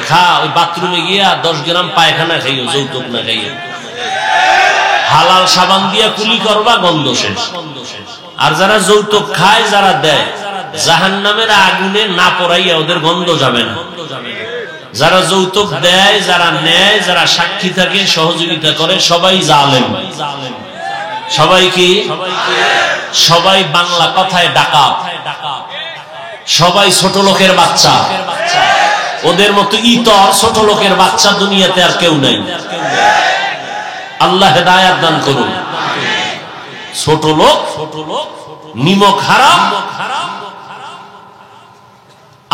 A: খা, ওই বাথরুমে গিয়া 10 গ্রাম পায়খানা খাইও, যৌতুক না খাইও। হালাল সাবান দিয়া কুলি করবা, গন্ধ শেষ। আর যারা যৌতুক খায়, যারা দেয়, জাহান্নামের আগুনে না পড়াইয়া ওদের গন্ধ যাবে না। যারা যৌতুক দেয়, যারা নেয়, যারা সাক্ষী থাকে, সহযোগিতা করে, সবাই জালেম। সবাই কি? সবাই বাংলা কথায় ডাকাত, সবাই ছোট লোকের বাচ্চা। ওদের মতো ইতর ছোট লোকের বাচ্চা দুনিয়াতে আর কেউ নাই। আল্লাহ হেদায়াত দান করুন। ছোট লোক, নিমক হারাম।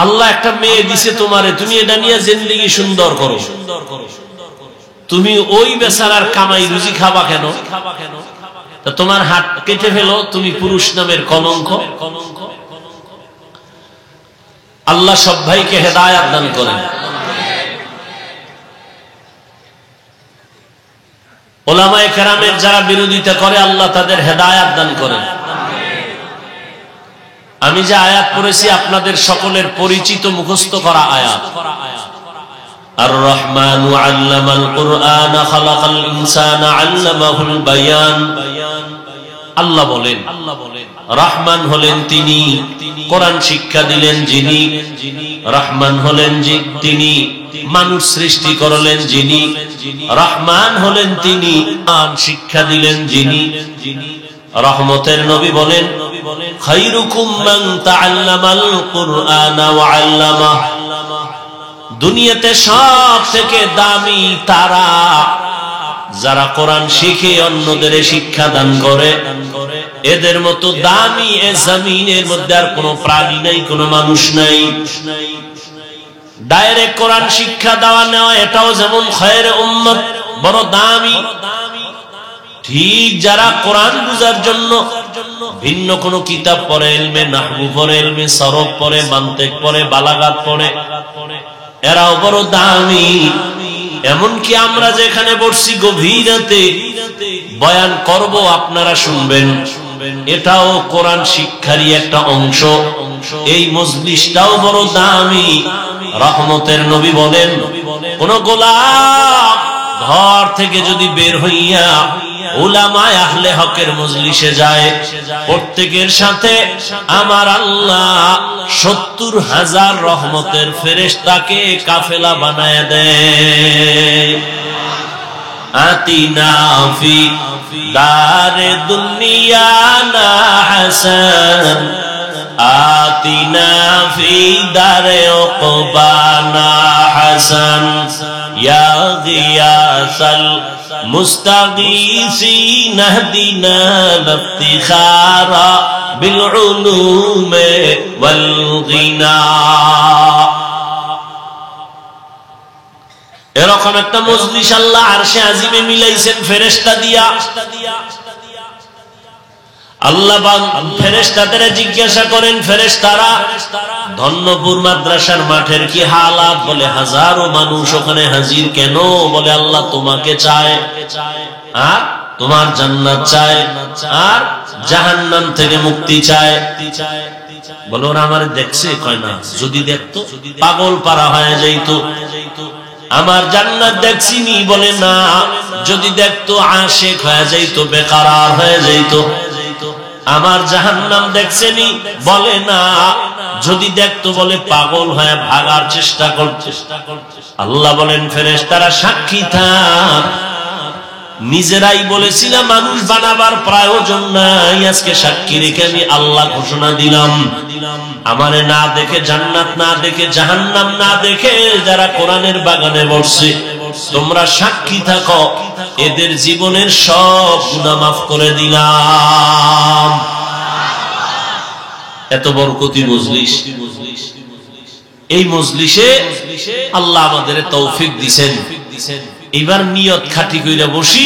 A: আল্লাহ একটা মেয়ে দিছে তোমারে, তুমি এটা নিয়ে জিন্দেগি সুন্দর করো। তুমি ওই বেচারার কামাই রুজি খাবা কেন? তোমার হাত কেটে ফেলো, তুমি পুরুষ নামের কলঙ্ক। আল্লাহ সব ভাইকে হেদায়াত দান করেন। উলামায়ে কেরামের যারা বিরোধিতা করে, আল্লাহ তাদের হেদায়াত দান করেন। আমি যে আয়াত পড়েছি আপনাদের সকলের পরিচিত মুখস্থ করা আয়াত। আর রহমানু আল্লামাল কুরআন খালাকাল ইনসানা আল্লামাহুল বায়ান। আল্লাহ বলেন, রহমান হলেন তিনি, কোরআন শিক্ষা দিলেন যিনি। রহমান হলেন তিনি, মানুষ সৃষ্টি করলেন যিনি। রহমান হলেন তিনি, কোরআন শিক্ষা দিলেন যিনি। রহমতের নবী বলেন, খায়রুকুম মান তাআল্লামাল কুরআনা ওয়া আল্লামা। দুনিয়াতে সব থেকে দামি তারা যারা কোরআন শিখে অন্যদের শিক্ষা দান করে। এদের মতো দামি এ জমিনের মধ্যে আর কোনো প্রাণী নাই, কোনো মানুষ নাই। ডাইরেক্ট কোরআন শিক্ষা দেওয়া নেওয়া এটাও যেমন খায়রে উম্মত, বড় দামি। ঠিক যারা কোরআন বুঝার জন্য ভিন্ন কোন কিতাব পড়ে, ইলমে নাহবু পড়ে, ইলমে সরফ পড়ে, মান্তিক পড়ে, বালাগাত পড়ে, এরাও বড় দামি। এমনকি আমরা যেখানে বসছি গভীর রাতে বয়ান করব, আপনারা শুনবেন, এটাও কোরআন শিক্ষারই একটা অংশ। এই মজলিসটাও বড় দামি। রহমতের নবী বলেন, কোন গোলাম ঘর থেকে যদি বের হইয়া উলামায়ে আহলে হকের মজলিসে যায়, প্রত্যেকের সাথে আমার আল্লাহ ৭০,০০০ রহমতের ফেরেশতাকে কাফেলা বানায় দেয়। আতিনা ফি দারে দুনিয়া না হাসান, আতিনা ফি দারে উকবানা হাসান, ইয়া গিয়াসাল মুস্তাগীসিন ইহদিনা লিফতিখারা বিল উলুমি ওয়াল গিনা। এরকম একটা মজলিস আল্লাহ আরশে আজিমে মিলাইছেন ফেরেশতা দিয়া। আল্লাহ ফেরেশতাদের জিজ্ঞাসা করেন, ফেরেশতারা ধন্যপুর মাদ্রাসার মাঠের কি হালাত? বলে হাজারো মানুষ ওখানে হাজির। কেন? বলে আল্লাহ তোমাকে চায়, আর তোমার জান্নাত চায়, আর জাহান্নাম থেকে মুক্তি চায়। বলে ওরা আমার দেখছে? কয় না, যদি দেখতো পাগল পারা হয়ে যাইতো। আমার জান্নাত দেখছিনি? বলে না, যদি দেখতো আশিক হয়ে যাইতো, বেকারার হয়ে যাইতো। আমার জাহান্নাম দেখছেনি? বলে না, যদি দেখতো বলে পাগল হয়ে ভাগার চেষ্টা করছে। আল্লাহ বলেন ফেরেশতারা সাক্ষী থাক, নিজেরাই বলেছিলাম মানুষ বানাবার প্রয়োজন নাই, আজকে সাক্ষী রেখে আমি আল্লাহ ঘোষণা দিলাম, আমারে না দেখে জান্নাত না দেখে জাহান্নাম না দেখে যারা কোরআনের বাগানে বসছে, তোমরা সাক্ষী থাকো, এদের জীবনের সব গুনাহ মাফ করে দিলাম। এত বরকতি মজলিস। এই মজলিসে আল্লাহ আমাদের তৌফিক দিছেন। এবার নিয়ত খাঁটি কইরা বসি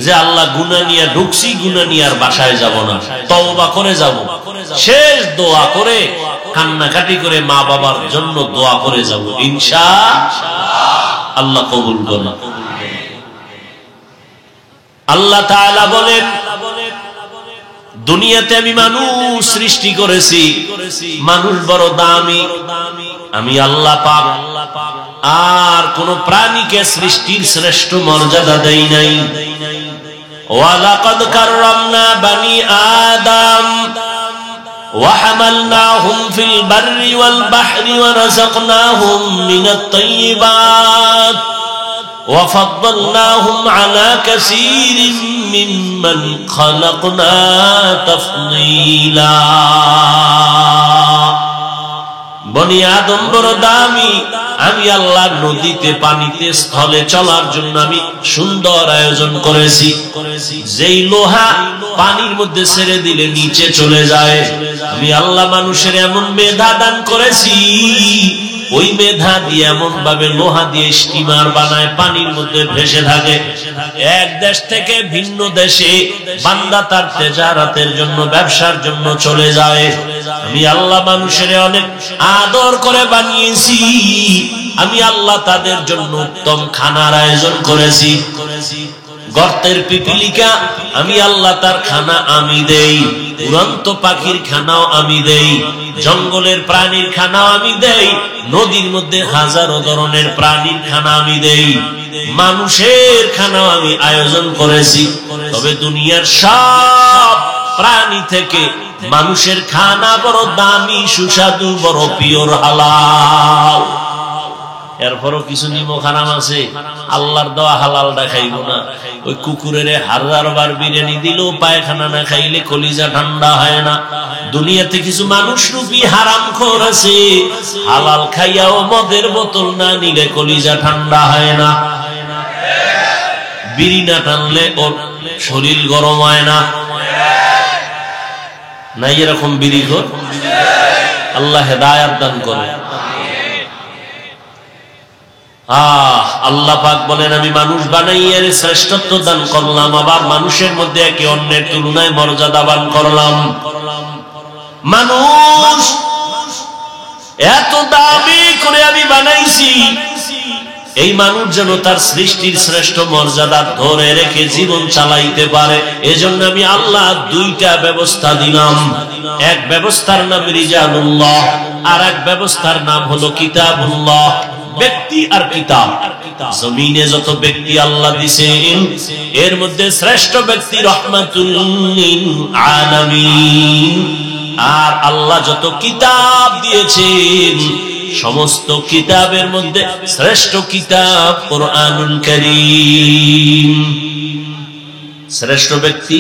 A: যে আল্লাহ গুনাহ নিয়ে ঢুকছি, গুনাহ নিয়ে আর বাসায় যাব না, তওবা করে যাব। শেষ দোয়া করে কান্নাকাটি করে মা বাবার জন্য দোয়া করে যাব, ইনশাআল্লাহ। আল্লাহ কবুল করুন। আল্লাহ তাআলা বলেন, দুনিয়াতে আমি মানুষ সৃষ্টি করেছি, মানুষ বড় দামি, আমি আল্লাহ পাক আর কোন প্রাণীকে সৃষ্টির শ্রেষ্ঠ মর্যাদা দেই নাই। ওয়ালাকাদ কাররামনা বানি আদম ওয়া হামালনাহুম ফিল বাররি ওয়াল বাহরি ওয়া রাযাকনাহুম মিনাত তাইয়্যিবাত ওয়া ফাদ্দালনাহুম আলা কাসীরিন মিম্মান খালাকনা তাফদীলা। বনি আদম বড় দামি, আমি আল্লাহ নদীতে পানিতে স্থলে চলার জন্য আমি সুন্দর আয়োজন করেছি। যেই লোহা পানির মধ্যে ছেড়ে দিলে নিচে চলে যায়, আমি আল্লাহ মানুষের এমন মেধা দান করেছি, ওই মেধা দিয়ে এমন ভাবে লোহা দিয়ে স্টিমার বানায়, পানির মধ্যে ভেসে থাকে। এক দেশ থেকে ভিন্ন দেশে বান্দা তার তেজারাতের জন্য, ব্যবসার জন্য চলে যায়। আমি আল্লাহ মানুষের অনেক আদর করে বানিয়েছি, আমি আল্লাহ তাদের জন্য উত্তম খানার আয়োজন করেছি। গর্তের পিপিলিকা আমি আল্লাহ তার খানা আমি দেই, উড়ন্ত পাখির খানাও আমি দেই, জঙ্গলের প্রাণীর খানাও আমি দেই, নদীর মধ্যে হাজারো ধরনের প্রাণীর খানা আমি দেই, মানুষের খানাও আমি আয়োজন করেছি। তবে দুনিয়ার সব প্রাণী থেকে মানুষের খানা বড় দামি, সুস্বাদু, বড় পিওর, হালাল। এরপরও কিছু নিমক হারাম আছে, আল্লাহর দেওয়া হালালটা খাইব না। ওই কুকুরের 1000 বার বিরিয়ানি দিলেও পায়খানা না খাইলে কলিজা ঠান্ডা হয় না। দুনিয়াতে কিছু মানুষ রূপী হারামখোর আছে, হালাল খাইয়াও মদের বোতল না নিলে কলিজা ঠান্ডা হয় না, বিড়ি না টানলে ওর শরীর গরম হয় না। নাই এরকম বিড়িখোর? আল্লাহ হেদায়েত দান করে। আল্লাহ পাক বলেন, আমি মানুষ বানাইয়া শ্রেষ্ঠত্ব দান করলাম, আবার মানুষের মধ্যে একে অন্যের তুলনায় মর্যাদা দান করলাম। মানুষ এত দামি করে আমি বানাইছি, এই মানুষ যেন তার সৃষ্টির শ্রেষ্ঠ মর্যাদা ধরে রেখে জীবন চালাইতে পারে। এজন্য আমি আল্লাহ 2টা ব্যবস্থা দিলাম। এক ব্যবস্থার নাম রিজালুল্লাহ, আর এক ব্যবস্থার নাম হলো কিতাবুল্লাহ। ব্যক্তি আর কিতাব। জমিনে যত ব্যক্তি আল্লাহ দিয়েছেন, এর মধ্যে শ্রেষ্ঠ ব্যক্তি রহমাতুল লিল আলামিন। আর আল্লাহ যত কিতাব দিয়েছেন, সমস্ত কিতাবের মধ্যে শ্রেষ্ঠ কিতাব কোরআনুল কারীম। শ্রেষ্ঠ ব্যক্তি,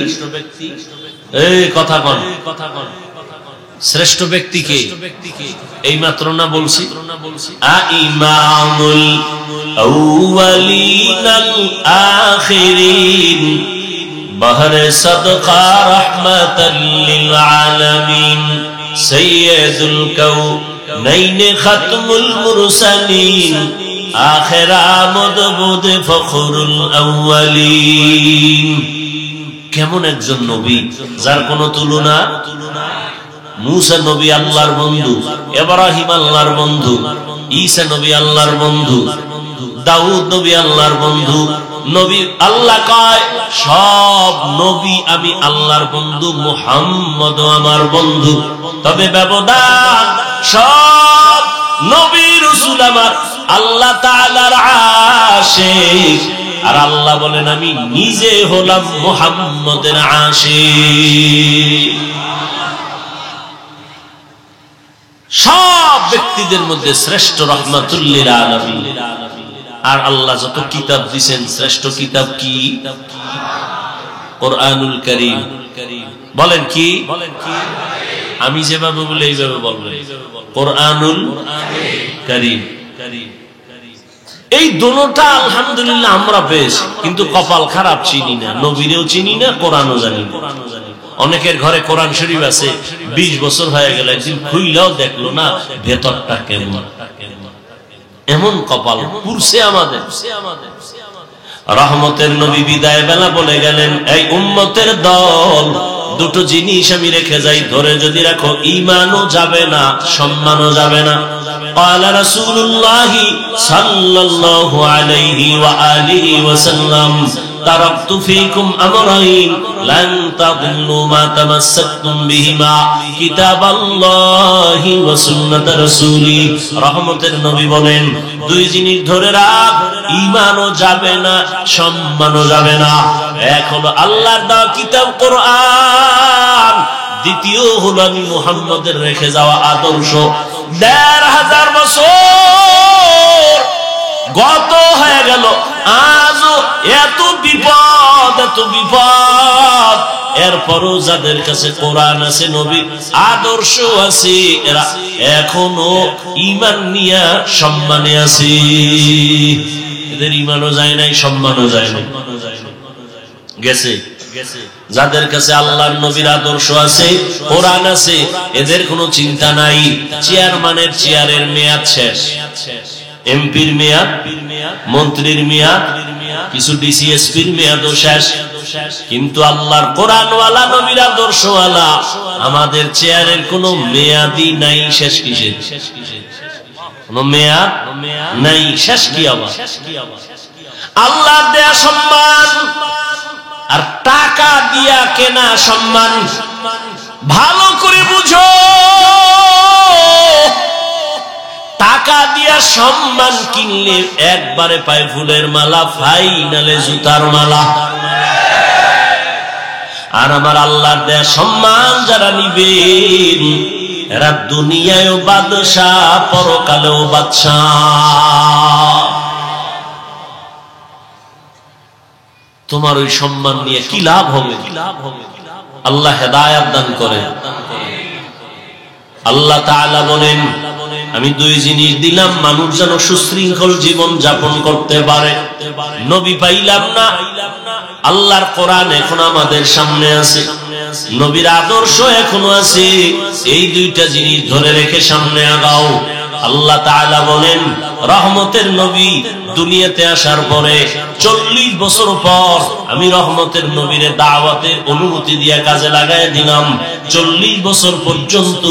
A: এই কথা বল, শ্রেষ্ঠ ব্যক্তিকে এই মাত্র না বলছি, ইমামুল আউয়ালিন আল আখিরিন বহরে সাদকা রাহমাতাল লিল আলামিন সাইয়্যিদুল কাউনাইন খাতমুল মুরসালিন আখির আমদ বুদ ফখরুল আউয়ালিন। কেমন একজন নবী যার কোনো তুলনা। মুসা নবী আল্লাহর বন্ধু, ইব্রাহিম আল্লাহর বন্ধু, ঈসা নবী আল্লাহর বন্ধু, দাউদ নবী আল্লাহর বন্ধু। নবী আল্লাহ কয় সব নবী আমি আল্লাহর বন্ধু, মুহাম্মদও আমার বন্ধু। তবে ব্যবধান সব নবী রাসূল আমার আল্লাহ তাআলার আশিক, আর আল্লাহ বলেন আমি নিজে হলাম মুহাম্মদের আশিক। সব ব্যক্তিদের মধ্যে শ্রেষ্ঠ রাহমাতুল লিল আলামিন। আর আল্লাহ যত কিতাব দিয়েছেন শ্রেষ্ঠ কিতাব কি? কোরআনুল কারীম। বলেন কি? আমি যেভাবে বলি এইভাবে বলবেন, কোরআনুল কারীম। এই দুটোটা আলহামদুলিল্লাহ আমরা পেয়েছি, কিন্তু কপাল খারাপ, চিনি না, নবীরেও চিনি না, কোরআনও জানি না। অনেকের ঘরে কোরআন শরীফ আছে, 20 বছর হয়ে গেল, একদিন খুইলাও দেখলো না ভেতরটা কেমন। এমন কপাল পুরছে আমাদের। রহমতের নবী বিদায় বেলা বলে গেলেন, এই উম্মতের দল, দুটো জিনিস আমি রেখে যাই, ধরে যদি রাখো ঈমানও যাবে না, সম্মানও যাবে না। قال رسول الله صلى الله عليه وآله وسلم تركت فيكم أمرين لن تضلوا ما تمسكتم بهما كتاب الله وسنة رسولي। রহমতের নবী বলেন দুই জিনিস ধরে রাখ, ঈমানও যাবে না, সম্মানও যাবে না। এক হলো আল্লাহর দেওয়া কিতাব কোরআন, দ্বিতীয় হলো আমি মুহাম্মদের রেখে যাওয়া আদর্শ। ১৫০০ বছর গত হয়ে গেল, আজও এত বিপদ, এত বিপদ। এরপরও যাদের কাছে কোরআন আছে, নবীর আদর্শ আছে, এরা এখনো ঈমান নিয়ে সম্মানে আছে। এদের ঈমানও যায় নাই, সম্মানও যায় নাই, গেছে। যাদের কাছে আল্লাহর নবীর আদর্শ আছে, কোরআন আছে, এদের কোনো চিন্তা নাই। চেয়ারম্যানের চেয়ারের মেয়াদ শেষ, এমপির মেয়াদ, মন্ত্রীর মেয়াদ, কিছু ডিসিএসপির মেয়াদও শেষ, কিন্তু আল্লাহর কোরআনওয়ালা নবীর আদর্শওয়ালা আমাদের চেয়ারের কোনো মেয়াদই নাই। শেষ কিসের? কোনো মেয়াদ নাই, শেষ কি আবার? আল্লাহর দেয়া সম্মান আর টাকা দিয়া কেনা সম্মান ভালো করে বুঝো। টাকা দিয়া সম্মান কিনলে একবারে পায় ফুলের মালা, ফাইনালে জুতার মালা। আর আমার আল্লাহর দেয়া সম্মান যারা নিবেন, এরা দুনিয়ায়ও বাদশাহ, পরকালেও বাদশাহ। তোমার ওই সম্মান নিয়ে কি লাভ হবে? আল্লাহ হেদায়েত দান করেন। আল্লাহ তাআলা বলেন আমি দুই জিনিস দিলাম মানুষ যেন সুশৃঙ্খল জীবন যাপন করতে পারে। নবী পাইলাম না, আল্লাহর কোরআন এখন আমাদের সামনে আছে, নবীর আদর্শ এখনো আছে। এই দুইটা জিনিস ধরে রেখে সামনে আগাও। আল্লাহ তাআলা বলেন রহমতের নবী দুনিয়াতে আসার পরে 40 বছর পর আমি রহমতের নবীর দাওয়াতের অনুমতি দিয়ে কাজে লাগায় দিলাম। 40 বছর পর্যন্ত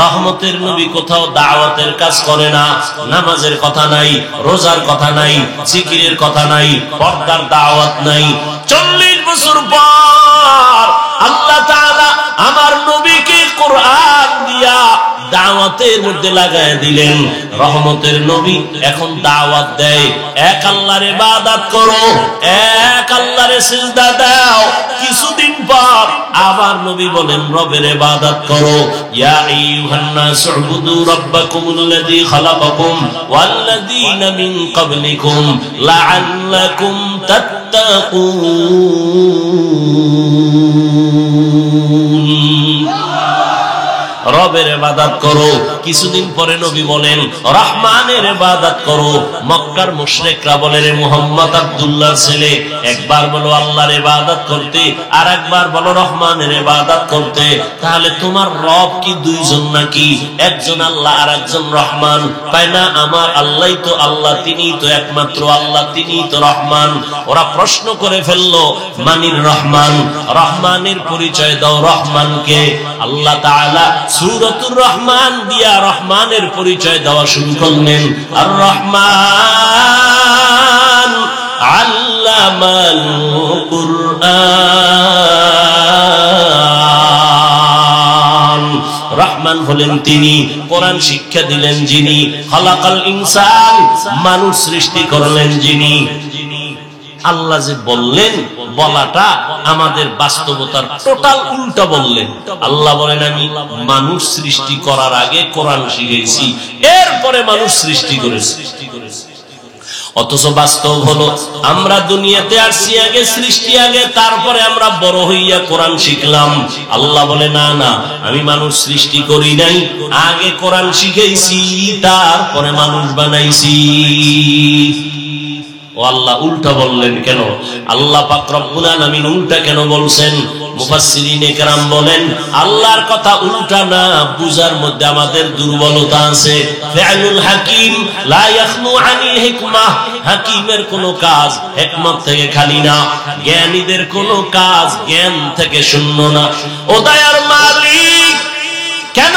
A: রহমতের নবী কোথাও দাওয়াতের কাজ করে না। নামাজের কথা নাই, রোজার কথা নাই, জিকিরের কথা নাই, পর্দার দাওয়াত নাই। 40 বছর পর আল্লাহ তাআলা আমার নবীকে কোরআন দিয়া দাওয়াতের মধ্যে লাগায় দিলেন। রহমতের নবী এখন দাওয়াত দেয়, এক আল্লাহর ইবাদত করো, এক আল্লাহর সিজদা দাও। কিছুদিন পর আবার নবী বলেন রবের ইবাদত করো। ইয়া আইয়ুহান নাস উবুদু রাব্বাকুমুল্লাযী খালাকাকুম ওয়াল্লাযীনা মিন ক্বাবলিকুম লাআল্লাকুম তাত্তাকুন। রবের ইবাদত করো, কিছুদিন পরে নবী বলেন রহমানের ইবাদত করো। মক্কার মুশরিকরা বলে রে মুহাম্মদ আব্দুল্লাহর ছেলে, একবার বলো আল্লাহর ইবাদত করতে আর একবার বলো রহমানের ইবাদত করতে, তাহলে তোমার রব কি দুইজন নাকি? একজন আল্লাহ আর একজন রহমান। তাই না, আমার আল্লাহই তো আল্লাহ, তিনি তো একমাত্র আল্লাহ, তিনি তো রহমান। ওরা প্রশ্ন করে ফেললো মানির রহমান, রহমানের পরিচয় দাও রহমানকে। আল্লাহ তাআলা সূরাতুর রহমান দিয়া রহমানের পরিচয় দেওয়া শুরু করলেন। আর রহমান আল্লামাল কুরআন, রহমান হলেন তিনি, কোরআন শিক্ষা দিলেন যিনি, খালাকাল ইনসান, মানুষ সৃষ্টি করলেন যিনি। আল্লাহ যে বললেন, বলাটা আমাদের বাস্তবতার টোটাল উল্টা বললেন। আল্লাহ বলেন আমি মানুষ সৃষ্টি করার আগে কোরআন শিখেছি, এরপরে মানুষ সৃষ্টি করেছি। অথচ বাস্তব হলো আমরা দুনিয়াতে আসছি আগে, সৃষ্টি আগে, তারপরে আমরা বড় হইয়া কোরআন শিখলাম। আল্লাহ বলে না না, আমি মানুষ সৃষ্টি করি নাই, আগে কোরআন শিখেছি, তারপরে মানুষ বানাইছি। ও আল্লাহ উল্টা বললেন কেন? আল্লাহ পাক রব্বুল আলামিন উল্টা কেন বলছেন? মুফাসসিরিনে কেরাম বলেন আল্লাহর কথা উল্টা না, বুঝার মধ্যে আমাদের দুর্বলতা আছে। ফিআলুল হাকিম লা ইয়াখনু আনিল হিকমাহ, হাকিমের কোন কাজ হিকমত থেকে খালি না, জ্ঞানীদের কোন কাজ জ্ঞান থেকে শূন্য না। ও দয়ার মালিক কেন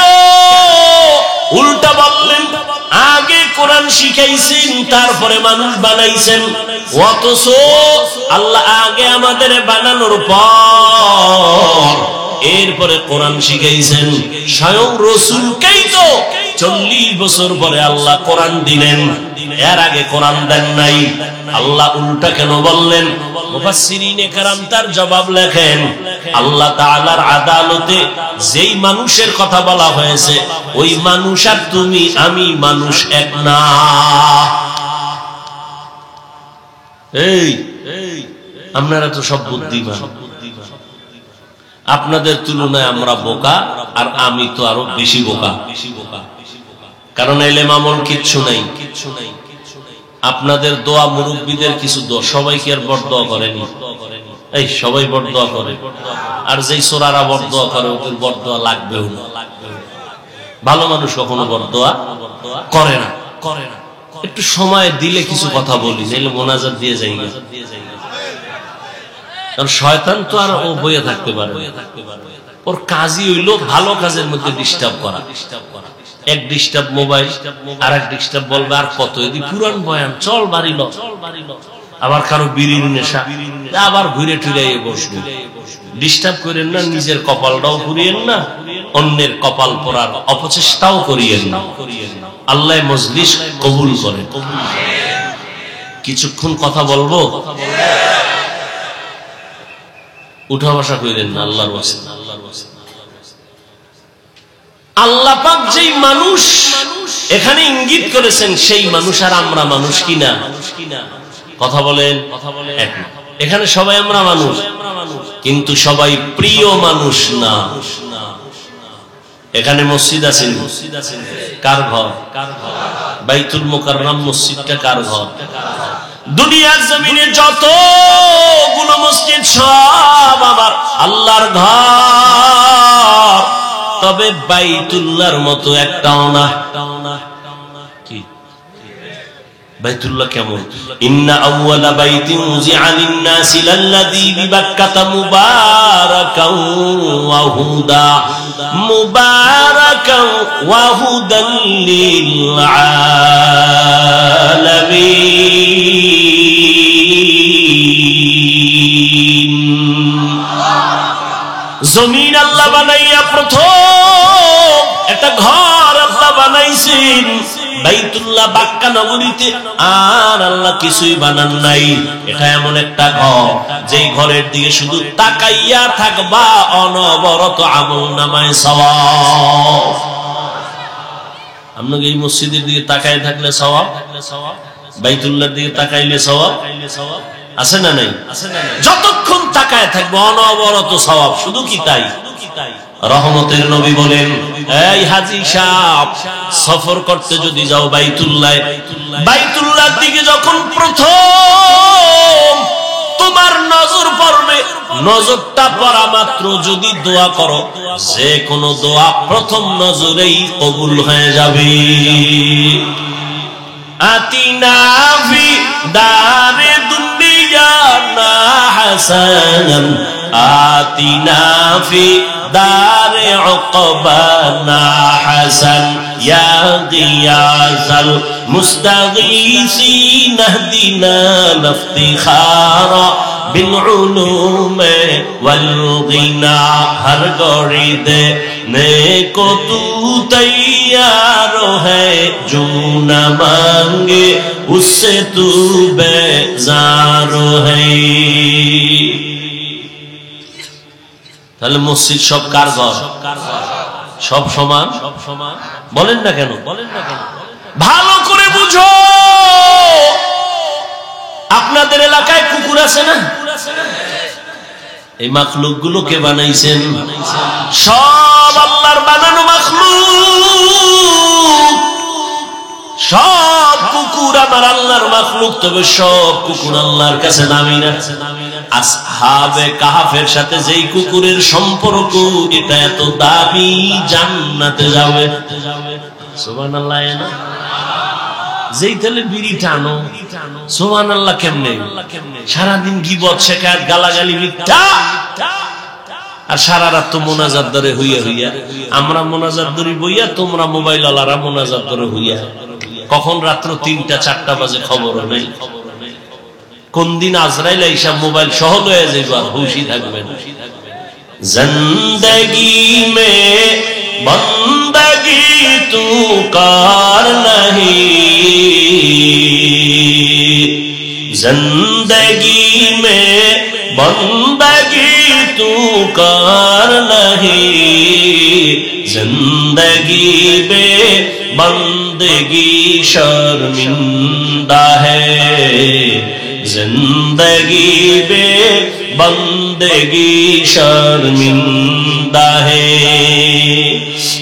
A: উল্টা বললেন? আগে কোরআন শিখাইছেন, তারপরে মানুষ বানাইছেন। অথচ আল্লাহ আগে আমাদের বানানোর পর এরপরে কোরআন শিখাইছেন। স্বয়ং রাসূলকেই তো 40 বছর পরে আল্লাহ কোরআন দিলেন, এর আগে কোরআন দেন নাই। আল্লাহ উল্টা কেন বললেন? মুফাসসিরিনে কেরাম তার জবাব লেখেন আল্লাহ তাআলার আদালতে যেই মানুষের কথা বলা হয়েছে, ওই মানুষ আর তুমি আমি মানুষ এক না। এই আপনারা তো সব বুদ্ধিমান, আপনাদের তুলনায় আমরা বোকা, আর আমি তো আরো বেশি বোকা। কারণ ইলম আমল কিচ্ছু নাই। আপনাদের দোয়া, মুরব্বীদের কিছু দোয়া, সবাই কি আর বরদোয়া করেনি? এই সবাই বরদোয়া করে, আর যেই সোরারা বরদোয়া করে ওদের বরদোয়া লাগবেও না। ভালো মানুষ কখনো বরদোয়া করে না। একটু সময় দিলে কিছু কথা বলি, নাইলে মোনাজাত দিয়ে যাই। কারণ শয়তান তো আর ও বইয়ে থাকতে পারে, ওর কাজই হইল ভালো কাজের মধ্যে ডিস্টার্ব করা। এক ডিস্টার্ব মোবাইল, আর এক ডিস্টার্ব বলবে আর কত, যদি পুরান বয়ান চল বাড়িল, আবার কারো বিড়ির নেশা, আবার ঘুরে টুরে বসবে। ডিস্টার্ব করেন না, নিজের কপালটাও পুরিয়েন না, অন্যের কপাল পরার অপচেষ্টাও করিয়েন না। আল্লাহ মজলিস কবুল করে। কিছুক্ষণ কথা বলবো, উঠা বসা করেন না আল্লাহর ওয়াসিলা। আল্লাহ পাক যেই মানুষ এখানে ইঙ্গিত করেছেন, সেই মানুষ আর আমরা মানুষ কিনা? কথা বলেন। এখানে সবাই আমরা মানুষ, কিন্তু সবাই প্রিয় মানুষ না। এখানে মসজিদ আছে, কার ঘর? বাইতুল মুকাররম মসজিদটা কার ঘর? দুনিয়ার জমিনে যতগুলো মসজিদ সব আমার আল্লাহর ঘর, তবে বাইতুল্লাহর মতো একটাও না। কি বাইতুল্লাহ কেমন? ইন্না আউওয়ালা বাইতিন উযিআ লিন-নাসি লাল্লাযী বিবাক্কাতা মুবারাকাও ওয়া হুদা, মুবারাকাও ওয়া হুদাল লিল আলামিন। জমিন আল্লাহ বানাইয়া প্রথম একটা ঘর আল্লাহ বানাইছেন বাইতুল্লাহ বাক্কা নগরীতে, আর আল্লাহ কিছুই বানান নাই। এটা এমন একটা ঘর, যেই ঘরের দিকে শুধু তাকাইয়া থাকবা, অনবরত আমলনামায় সওয়াব। আপনাকে এই মসজিদের দিকে তাকায় থাকলে সওয়াব, বাইতুল্লাহর দিকে তাকাইলে সওয়াব আছে না নাই? যতক্ষণ তাকায় থাকবে অনবরত সওয়াব। শুধু কি তাই? রহমতের নবী বলেন, এই হাজী সাহেব, সফর করতে যদি যাও বাইতুল্লাহ দিকে যখন প্রথম তোমার নজর পড়বে, নজরটা পড়া মাত্র যদি দোয়া করো, যে কোনো দোয়া প্রথম নজরেই কবুল হয়ে যাবে। আতিনা ফি দারে দুনিয়া না হাসানান, আতিনা ফি দারে উকবানা হাসান, ইয়া গিয়াসাল মুস্তাগীসিন ইহদিনা লিফতিখারা বিল উলুমে ওয়াল গিনা। হর গড়ি দে নেको तू तैयार है, जो न मांगे उससे तू बेजार है। তাহলে মসজিদ সব কার ঘর? সব সমান? বলেন না কেন? ভালো করে বুঝো। আপনাদের এলাকায় কুকুর আছে না? এই মাখলুক গুলো কে বানাইছেন? সব আল্লাহর বানানো মাখলুক। সব কুকুর আমার আল্লাহর মাখলুক, তবে সব কুকুর আল্লাহর কাছে দামি না। আসহাবে কাহাফের সাথে যেই কুকুরের সম্পর্ক, এটা এত দামি, জান্নাতে যাবে। সুবহানাল্লাহ। না যেই তেলে বিড়ি টানো, সুবহানাল্লাহ কেমনে? সারাদিন গীবত শেখায়ত গালাগালি মিথ্যা, আর সারা রাত তো মোনাজাত ধরে হইয়া হইয়া, আমরা মোনাজাত ধরি বইয়া, তোমরা মোবাইল আলারা মোনাজাত ধরে হইয়া। কখন রাত্র 3টা 4টা বাজে খবর নেই। কোন দিন আজরাইল আইসা মোবাইল সহ লয়ে যাইবা, হুশি থাকবেন। জিন্দেগি মে বন্দগি তু কার নহি, जिंदगी में बंदगी तू कर नहीं, जिंदगी बे बंदगी शर्मिंदा है, जिंदगी बे बंदगी शर्मिंदा है।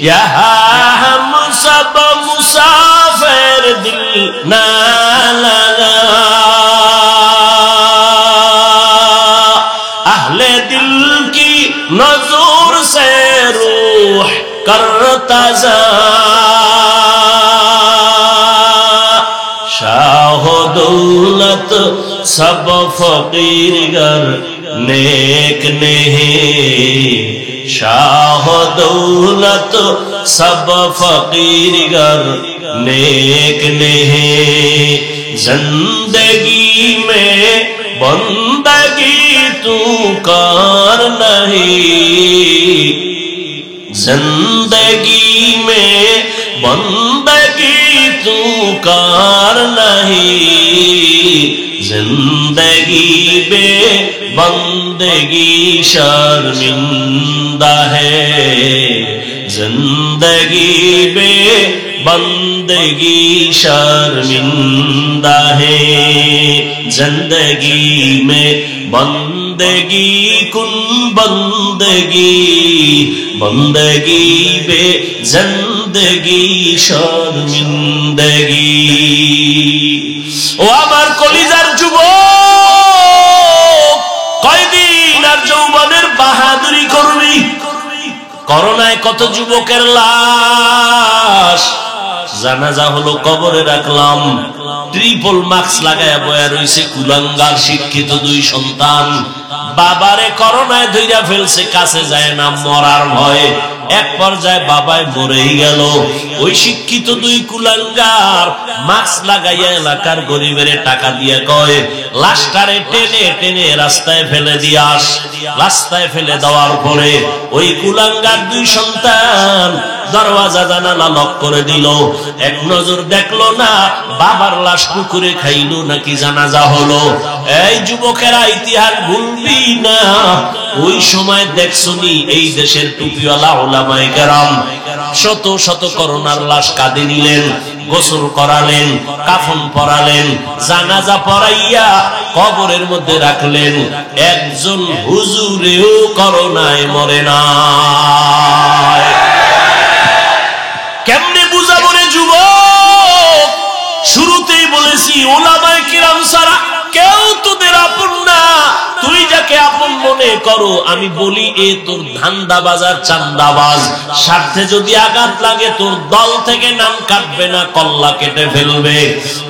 A: यहाँ हम सब मुसाफिर दिल ना लगा, अहले दिल की नजर से रूह करता जा, शाह दौलत सब फकीर गर नेक नहीं, शाह दौलत सब फकीर गर नेक नहीं, जिंदगी में बंदगी तू कर नहीं, जिंदगी में बंदगी तू कर नहीं, जिंदगी बे बंदगी शर्मिंदा है, जिंदगी बे बंदगी शर्मिंदा है, जिंदगी में बंदगी कुन बंदगी, बंदगी बे जिंदगी शर्मिंदगी। ও আমার কলিজার যুবক, কয়দিন আর যৌবনের বাহাদুরি করবি? করোনায় কত যুবকের লাশ, জানাজা হলো, কবরে রাখলাম, ট্রিপল মাস্ক লাগায়া বয়া রইছে কুলাঙ্গার শিক্ষিত 2 সন্তান। বাবারে করোনায় ধইরা ফেলছে, কাছে যায় না, মরার ভয়ে। এক পর্যায়ে বাবায় মরেই গেল। ওই শিক্ষিত 2 কুলাঙ্গার মাস্ক লাগাইয়া এলাকার গরিবের টাকা দিয়ে কয়, লাশটারে টেনে টেনে রাস্তায় ফেলে দিয়াস। রাস্তায় ফেলে দেওয়ার পরে ওই কুলাঙ্গার 2 সন্তান দরওয়াজা জানালা লক করে দিল। এক নজর দেখলো না বাবার লাশ পুকুরে খাইলো নাকি জানাজা হলো। এই যুবকেরা ইতিহাস ভুলবি না। ওই সময় দেখছনি এই দেশের টুপিওয়ালা উলামায়ে কেরাম শত শত করোনার লাশ কাঁধে নিলেন, গোসল করালেন, কাফন পরালেন, জানাজা পড়াইয়া কবরের মধ্যে রাখলেন। একজন হুজুরেও করোনায় মরে না। মনে করো আমি বলি এ তোর ধান্দাবাজ আর চান্দাবাজ, স্বার্থে যদি আঘাত লাগে তোর দল থেকে নাম কাটবে না, কল্লা কেটে ফেলবে।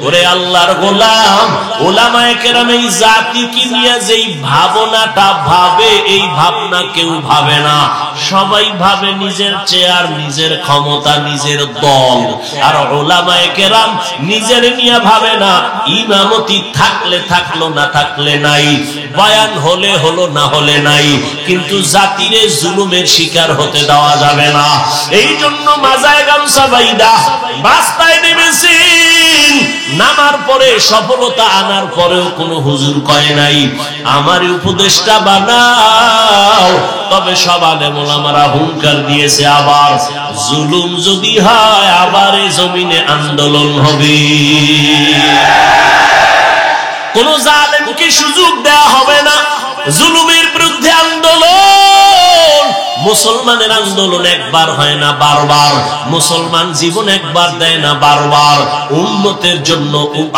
A: ওরে আল্লাহর গোলাম, ওলামায়ে কেরাম এই জাতিকে নিয়ে যেই ভাবনাটা ভাবে, এই ভাবনা কেউ ভাবে না। সবাই ভাবে নিজের চেয়ার, নিজের ক্ষমতা, নিজের দল। আর ওলামায়ে কেরাম নিজের নিয়ে ভাবে না। ইমামতি থাকলে থাকলো, না থাকলে নাই, বয়ান হলে হলো, না হলে নাই, কিন্তু জাতিরে জুলুমের শিকার হতে দেওয়া যাবে না। এই জন্য মাজায় গামছা বাইদা রাস্তায় নেমেছেন। নামার পরে সফলতা আনার পরেও কোনো হুজুর কয় নাই আমার উপদেশটা বানাও। তবে সব আলেম ওলামারা হুঙ্কার দিয়েছে, আবার জুলুম যদি হয় আবার এই জমিনে আন্দোলন হবে। কোন জালেমকে সুযোগ দেওয়া হবে না। জুলুমের বিরুদ্ধে আন্দোলন। মুসলমানের আন্দোলন একবার হয় না, বারবার। মুসলমান জীবন একবার দেয় না, বারবার। উম্মতের জন্য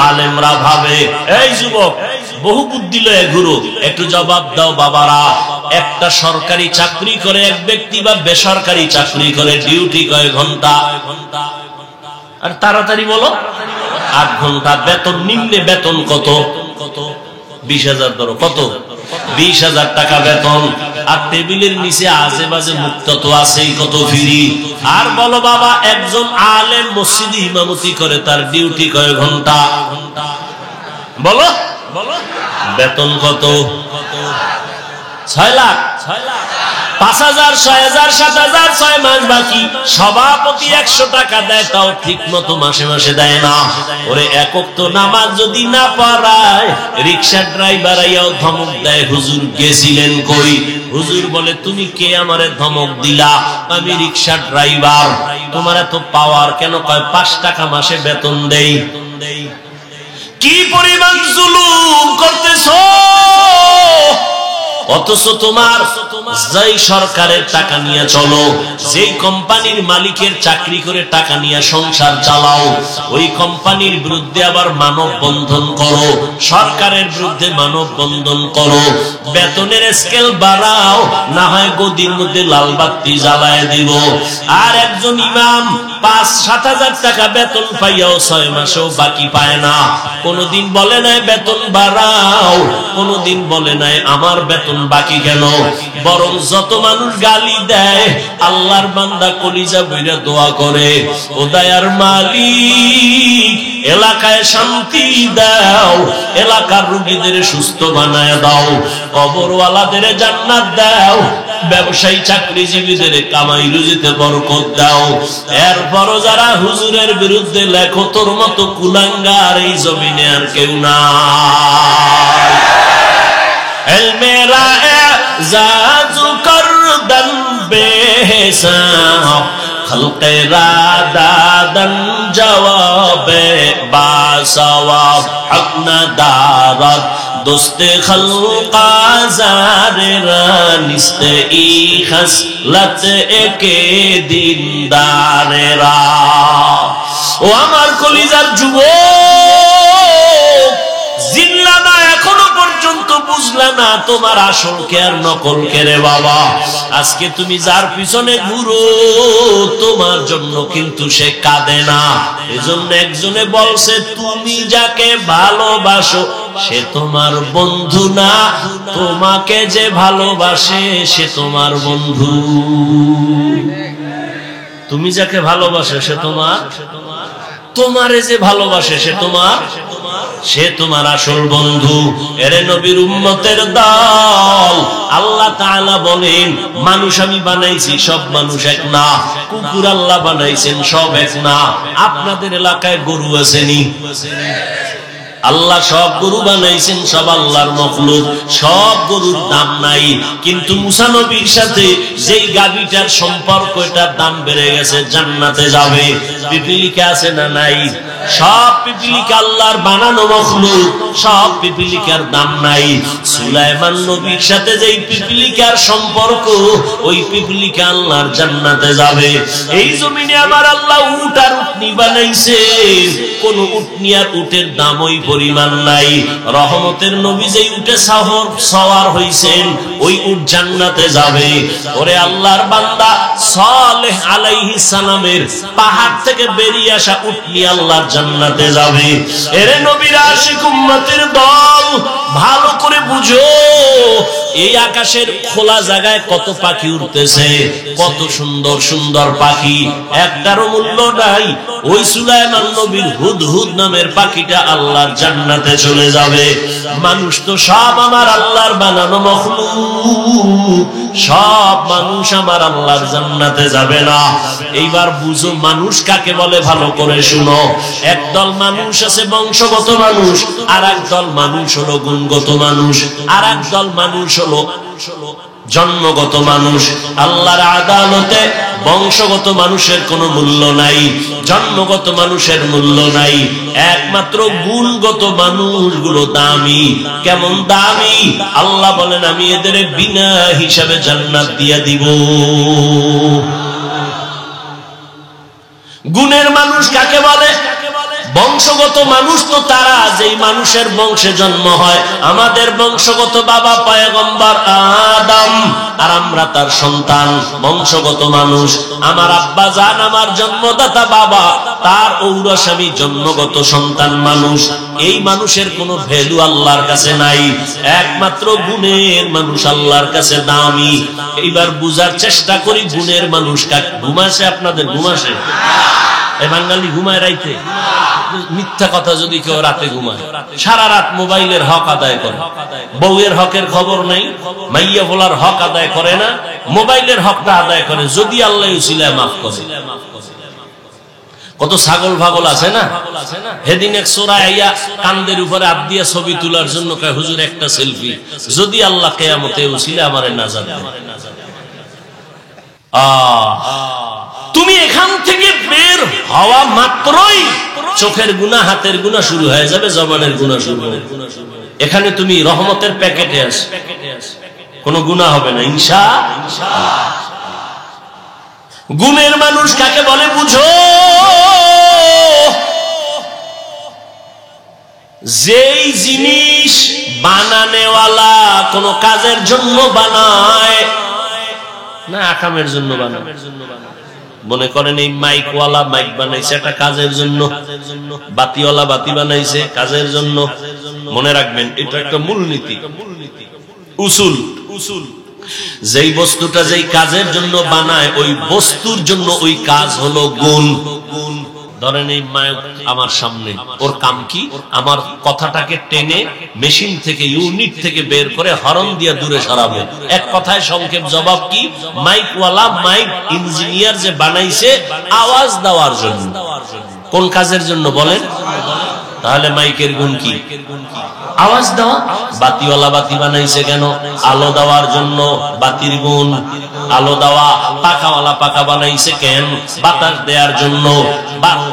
A: আলেমরা ভাবে। এই যুবক, বহু বুদ্ধি লয়ে ঘুরো, একটু জবাব দাও বাবারা। একটা সরকারি চাকরি করে এক ব্যক্তি বা বেসরকারি চাকরি করে, ডিউটি কয় ঘন্টা? আর তাড়াতাড়ি বলো। 8 ঘন্টা। বেতন নিম্নে বেতন কত? 20,000 ধরো। কত? 20,000 টাকা বেতন। আর টেবিলের নিচে আজে বাজে মুক্ত তো আছেই, কত ফ্রি। আর বলো বাবা, একজন আলেম মসজিদে ইমামতি করে, তার ডিউটি কয় ঘন্টা? বলো। বেতন কত? 6 লাখ। 5,000, 6,000, 7,000, 6 মাস বাকি। সভাপতি 100 টাকা দেয়, তাও ঠিক মতো মাসে মাসে দেয় না। ওরে একক তো নামাজ যদি না পড়ায়, রিক্সা ড্রাইভার আইয়াও ধমক দেয়, হুজুর গেছিলেন কই? হুজুর বলে তুমি কে আমারে ধমক দিলা? আমি রিক্সা ড্রাইভার। তোমার এত পাওয়ার কেন? কয় 5 টাকা মাসে বেতন দেই। কি পরিমাণ জুলুম করতেছো! অথচ তোমার যেই সরকারের টাকা নিয়ে চলো, যেই কোম্পানির মালিকের চাকরি করে টাকা নিয়ে সংসার চালাও, ওই কোম্পানির বিরুদ্ধে আবার মানববন্ধন করো, সরকারের বিরুদ্ধে মানববন্ধন করো, বেতনের স্কেল বাড়াও, না হয় গদির মধ্যে লাল বাতি জ্বালায় দিব। আর একজন ইমাম 5-7 হাজার টাকা বেতন পাইয়াও 6 মাসেও বাকি পায় না। কোনদিন বলে নাই বেতন বাড়াও, কোনদিন বলে নাই আমার বেতন বাকি কেন। বরং যত মানুষ গালি দেয়, আল্লাহর বান্দা কলিজা বইরা দোয়া করে, ও দয়ার মালিক এলাকায় শান্তি দাও, এলাকার রোগীদের সুস্থ বানায় দাও, কবরওয়ালাদের জান্নাত দাও, ব্যবসায়ী চাকরিজীবীদের কামাই রুজিতে বরকত দাও। এরপরও যারা হুজুরের বিরুদ্ধে লেখো, তোর মতো কুলাঙ্গার এই জমিনে আর কেউ নাই। মেরা এজাজু করদন বেহিসাব, খলকে রাদাদন জওয়াবে বাসওয়াব, হক না দারদ দোস্তে খলকা জারেরা, নিস্তে ই খসলত একে দিনদারেরা। ও আমার কলিজার যুবক, জিনলা না এখনো পর্যন্ত বুঝলা না তোমার আসল কে আর নকল কে রে বাবা। আজকে তুমি যার পিছনে ঘুরো, তোমার জন্য কিন্তু সে কাঁদে না। এজন্য একজনে বলছে, তুমি যাকে ভালোবাসো সে তোমার বন্ধু না, তোমাকে যে ভালোবাসে সে তোমার বন্ধু। তুমি যাকে ভালোবাসে সে তোমার, তোমারে যে ভালোবাসে সে তোমার আসল বন্ধু। এরে নবীর উম্মতের দল, আল্লাহ তাআলা বলেন, মানুষ আমি বানাইছি, সব মানুষ এক না। কুকুর আল্লাহ বানাইছেন, সব এক না। আপনাদের এলাকায় গরু আসেনি? আল্লাহ সব গরু বানাইছেন, সব আল্লাহর মখলুক, সব গরুর দাম নাই। কিন্তু মুসা নবীর সাথে যেই গাভীটার সম্পর্ক, এটার দাম বেড়ে গেছে, জান্নাতে যাবে। পিপিলিকা আছে না নাই? সব পিপিলিকা আল্লাহর বানানো মখলুক, সব পিপিলিকার দাম নাই। সুলাইমান নবীর সাথে যেই পিপিলিকার সম্পর্ক, ওই পিপিলিকা আল্লাহর জান্নাতে যাবে। এই জমিনে আবার আল্লাহ উট আর উটনি বানাইছে। কোন উটনি আর উটের দাম ওই পরিমাণ নাই। রহমতের নবী যেই উটে সওয়ার হইছেন ওই উট জান্নাতে যাবে। ওরে আল্লাহর বান্দা, সালেহ আলাইহিস সালামের পাহাড় থেকে বেরিয়ে আসা উটনি আল্লাহর জান্নাতে যাবে। এরে নবীর আশিক উম্মতের দল, ভালো করে বুঝো, এই আকাশের খোলা জায়গায় কত পাখি উড়তেছে, কত সুন্দর সুন্দর পাখি, একটারও মূল্য নাই। ওই সুলাইমান নবীর হুদহুদ নামের পাখিটা আল্লাহর জান্নাতে চলে যাবে। মানুষ তো সব আমার আল্লাহর বানানো মখলুক, সব মানুষ আমার আল্লাহর জান্নাতে যাবে না। এইবার বুঝো মানুষ কাকে বলে, ভালো করে শুনো। একদল মানুষ আছে বংশগত মানুষ, আর একদল মানুষ হলো গুণগত মানুষ, আর একদল মানুষ হলো জন্মগত মানুষ। আল্লাহর আদালতে বংশগত মানুষের কোনো মূল্য নাই, জন্মগত মানুষের মূল্য নাই, একমাত্র গুণগত মানুষগুলো দামি। কেমন দামি? আল্লাহ বলেন আমি এদের বিনা হিসাবে জান্নাত দিয়ে দিব। গুণের মানুষ কাকে বলে? বংশগত মানুষ তো তারা যেই মানুষের বংশে জন্ম হয়। আমাদের বংশগত বাবা পয়গম্বর আদম, আর আমরা তার সন্তান, বংশগত মানুষ। আমার আব্বা জান, আমার জন্মদাতা বাবা, তার ঔরস্বামী জন্মগত সন্তান মানুষ। এই মানুষের কোনো ভ্যালু আল্লাহর কাছে নাই, একমাত্র গুণের মানুষ আল্লাহর কাছে দামি। এইবার বুঝার চেষ্টা করি গুণের মানুষ কাকে। ঘুমাসে আপনাদের? ঘুমাসে? এই বাঙালি ঘুমায় রাইতে? মিথ্যা কথা। যদি কেউ রাতে ঘুমায়, সারা রাত মোবাইলের হক আদায় করে, বউয়ের হকের খবর নাই, মাইয়া বলার হক আদায় করে না, মোবাইলের হকটা আদায় করে, যদি আল্লাহ উসিলায় মাফ করে। কত ছাগল ভাগল আছে না? সেদিন এক চোরা আইয়া কান্দের উপরে হাত দিয়া ছবি তোলার জন্য কয় হুজুর একটা সেলফি, যদি আল্লাহ কিয়ামতে উসিলা আমারে নাজাত দেয়। তুমি এখান থেকে বের হওয়া মাত্রই চোখের গুনাহ, হাতের গুনাহ শুরু হয়ে যাবে, জবানের গুনাহ শুরু হবে। এখানে তুমি রহমতের প্যাকেটে আস, কোনো গুনাহ হবে না ইনশাআল্লাহ। গুণের মানুষ কাকে বলে বুঝো? যেই জিনিস বানানেওয়ালা কোন কাজের জন্য বানায় না, আকামের জন্য বানায়। মনে করেন এই মাইকওয়ালা মাইক বানাইছে একটা কাজের জন্য, বাতিওয়ালা বাতি বানাইছে কাজের জন্য। মনে রাখবেন এটা একটা মূলনীতি, উসুল। যেই বস্তুটা যেই কাজের জন্য বানায়, ওই বস্তুর জন্য ওই কাজ হলো গুণ। ধরেন এই মাইক আমার সামনে, ওর কাম কি? আমার কথাটাকে টেনে মেশিন থেকে, ইউনিট থেকে বের করে হরন দিয়ে দূরে সরাবে। এক কথায় সংক্ষেপ জবাব কি? মাইকওয়ালা মাইক ইঞ্জিনিয়ার যে বানাইছে আওয়াজ দেওয়ার জন্য। কোন কাজের জন্য বলেন? তাহলে মাইকের গুণ কি? আওয়াজ দেওয়া। বাতিওয়ালা বাতি বানাইছে কেন? আলো দেওয়ার জন্য, বাতির গুণ আলো দেওয়া। পাখাওয়ালা পাখা বানাইছে কেন? বাতাস দেওয়ার জন্য,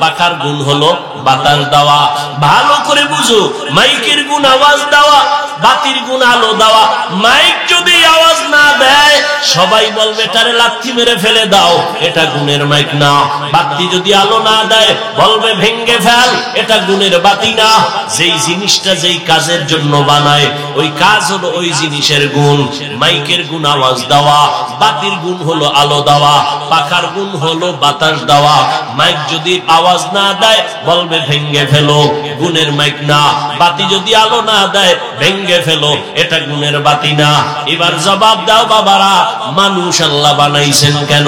A: পাখার গুণ হলো বাতাস দেওয়া। ভালো করে বুঝো, মাইকের গুণ আওয়াজ দেওয়া, বাতির গুণ আলো দেওয়া। মাইক যদি আওয়াজ না দেয় সবাই বলবে তারে লাথি মেরে ফেলে দাও, এটা গুণের মাইক না। বাতি যদি আলো না দেয় বলবে ভেঙ্গে ফেল, এটা গুণের বাতি না। যেই জিনিসটা যেই কাজের জন্য বানায় ওই কাজ হলো ওই জিনিসের গুণ। মাইকের গুণ আওয়াজ দেওয়া, বাতির গুণ হলো আলো দেওয়া, পাখার গুণ হলো বাতাস দেওয়া। মাইক যদি আওয়াজ না দেয় বলবে ভেঙ্গে ফেলো, গুণের মাইক না। বাতি যদি আলো না দেয় ভেঙ্গে ফেলো, এটা গুণের বাতি না। এবার জবাব দাও বাবারা, মানুষ আল্লাহ বানাইছেন কেন?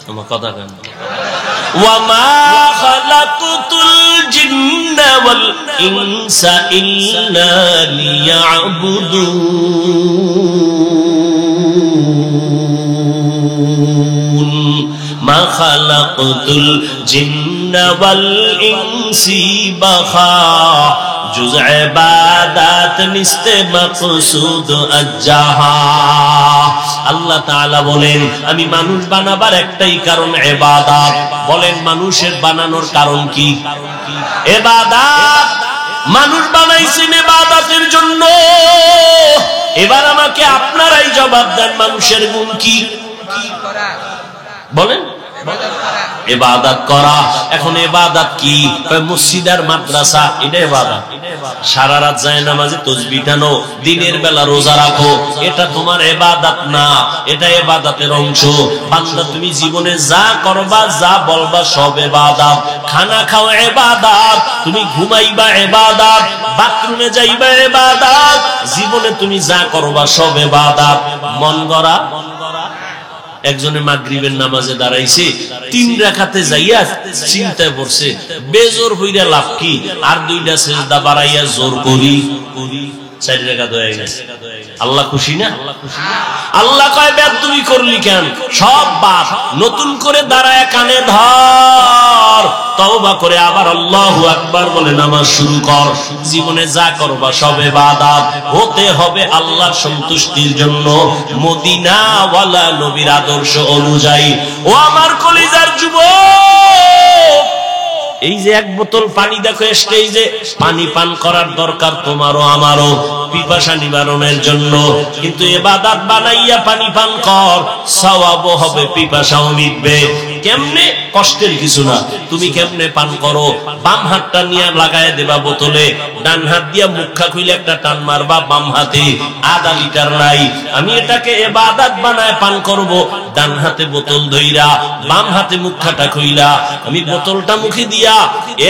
A: আমার কথা কেন? ওয়ামা খালাকতুল জিন্না ওয়াল ইনসা ইল্লা লিয়াবুদুন। মা খালাকতুল জিন্না ওয়াল ইনসি বাখা जुज़ इबादत निस्ते मक़सूद अज्जाहा। আল্লাহ তাআলা বলেন আমি মানুষ বানাবার একটাই কারণ ইবাদত। বলেন মানুষের বানানোর কারণ কি? ইবাদত। মানুষ বানাইছেন ইবাদতের জন্য। এবার আমাকে আপনারাই জবাব দেন, মানুষের গুণ কি? বলেন। ইবাদত করা। এখন ইবাদত কি? মসজিদ আর মাদ্রাসা, এটা ইবাদত। সারা রাত যায় নামাজে তাসবিহ টানো, দিনের বেলা রোজা রাখো, এটা তোমার ইবাদত না, এটা ইবাদতের অংশ। বান্দা তুমি জীবনে যা করবা, যা বলবা সব ইবাদত। খানা খাও ইবাদত, তুমি ঘুমাইবা ইবাদত, বাথরুমে যাইবা ইবাদত, জীবনে তুমি যা করবা সব ইবাদত। মন গড়া একজনে মাগরিবের নামাজে দাঁড়াইছে, 3 রাকাতে যাইয়া চিন্তায় পড়ছে বেজোর হইরা লাভ কি, আর 2টা সিজদা বাড়াইয়া জোর করি 4 রাকাত হয়ে গেছে। আল্লাহ খুশি না? আল্লাহ কয় বেদবি করলি কেন? সব বাদ, নতুন করে দাঁড়ায় কানে ধর, তওবা করে আবার আল্লাহু আকবার বলে নামাজ শুরু কর। জীবনে যা করবা সব ইবাদত, হতে হবে আল্লাহর সন্তুষ্টির জন্য, মদিনা ওয়ালা নবীর আদর্শ অনুযায়ী। ও আমার কলিজার যুবক, এই যে 1 বোতল পানি দেখো স্টেজে, পানি পান করার দরকার তোমারও আমারও, পিপাসা নিবারণের জন্য। কিন্তু ইবাদত বানাইয়া পানি পান কর, সওয়াবও হবে, পিপাসাও মিটবে। কেমনে? কষ্টের কিছু না। তুমি কেমনে পান করো? বাম হাতটা নিয়ে লাগায় দেবা বোতলে, ডান হাত দিয়া মুখা খুইলে একটা টান মারবা বাম হাতে, আধা লিটার নাই। আমি এটাকে ইবাদত বানায় পান করব, ডান হাতে বোতল ধইরা, বাম হাতে মুখাটা খুইলা, আমি বোতলটা মুখে দিয়া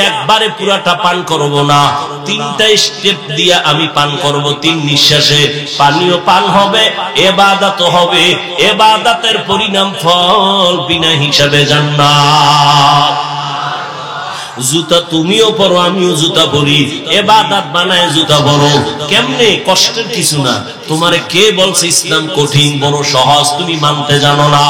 A: একবারে পুরাটা পান করব না, 3টা স্টেপ দিয়া আমি পান করব। 3 নিঃশ্বাসে পানিও পান হবে, ইবাদতও হবে। ইবাদতের পরিণাম ফল বিনা হিসাবে জান্নাত। জুতা তুমিও পরো, আমিও জুতা পরি, ইবাদত বানায় জুতা পরো। কেমনে? কষ্টের কিছু না। তোমারে কে বলছে ইসলাম কঠিন? বড় সহজ, তুমি মানতে জানো না।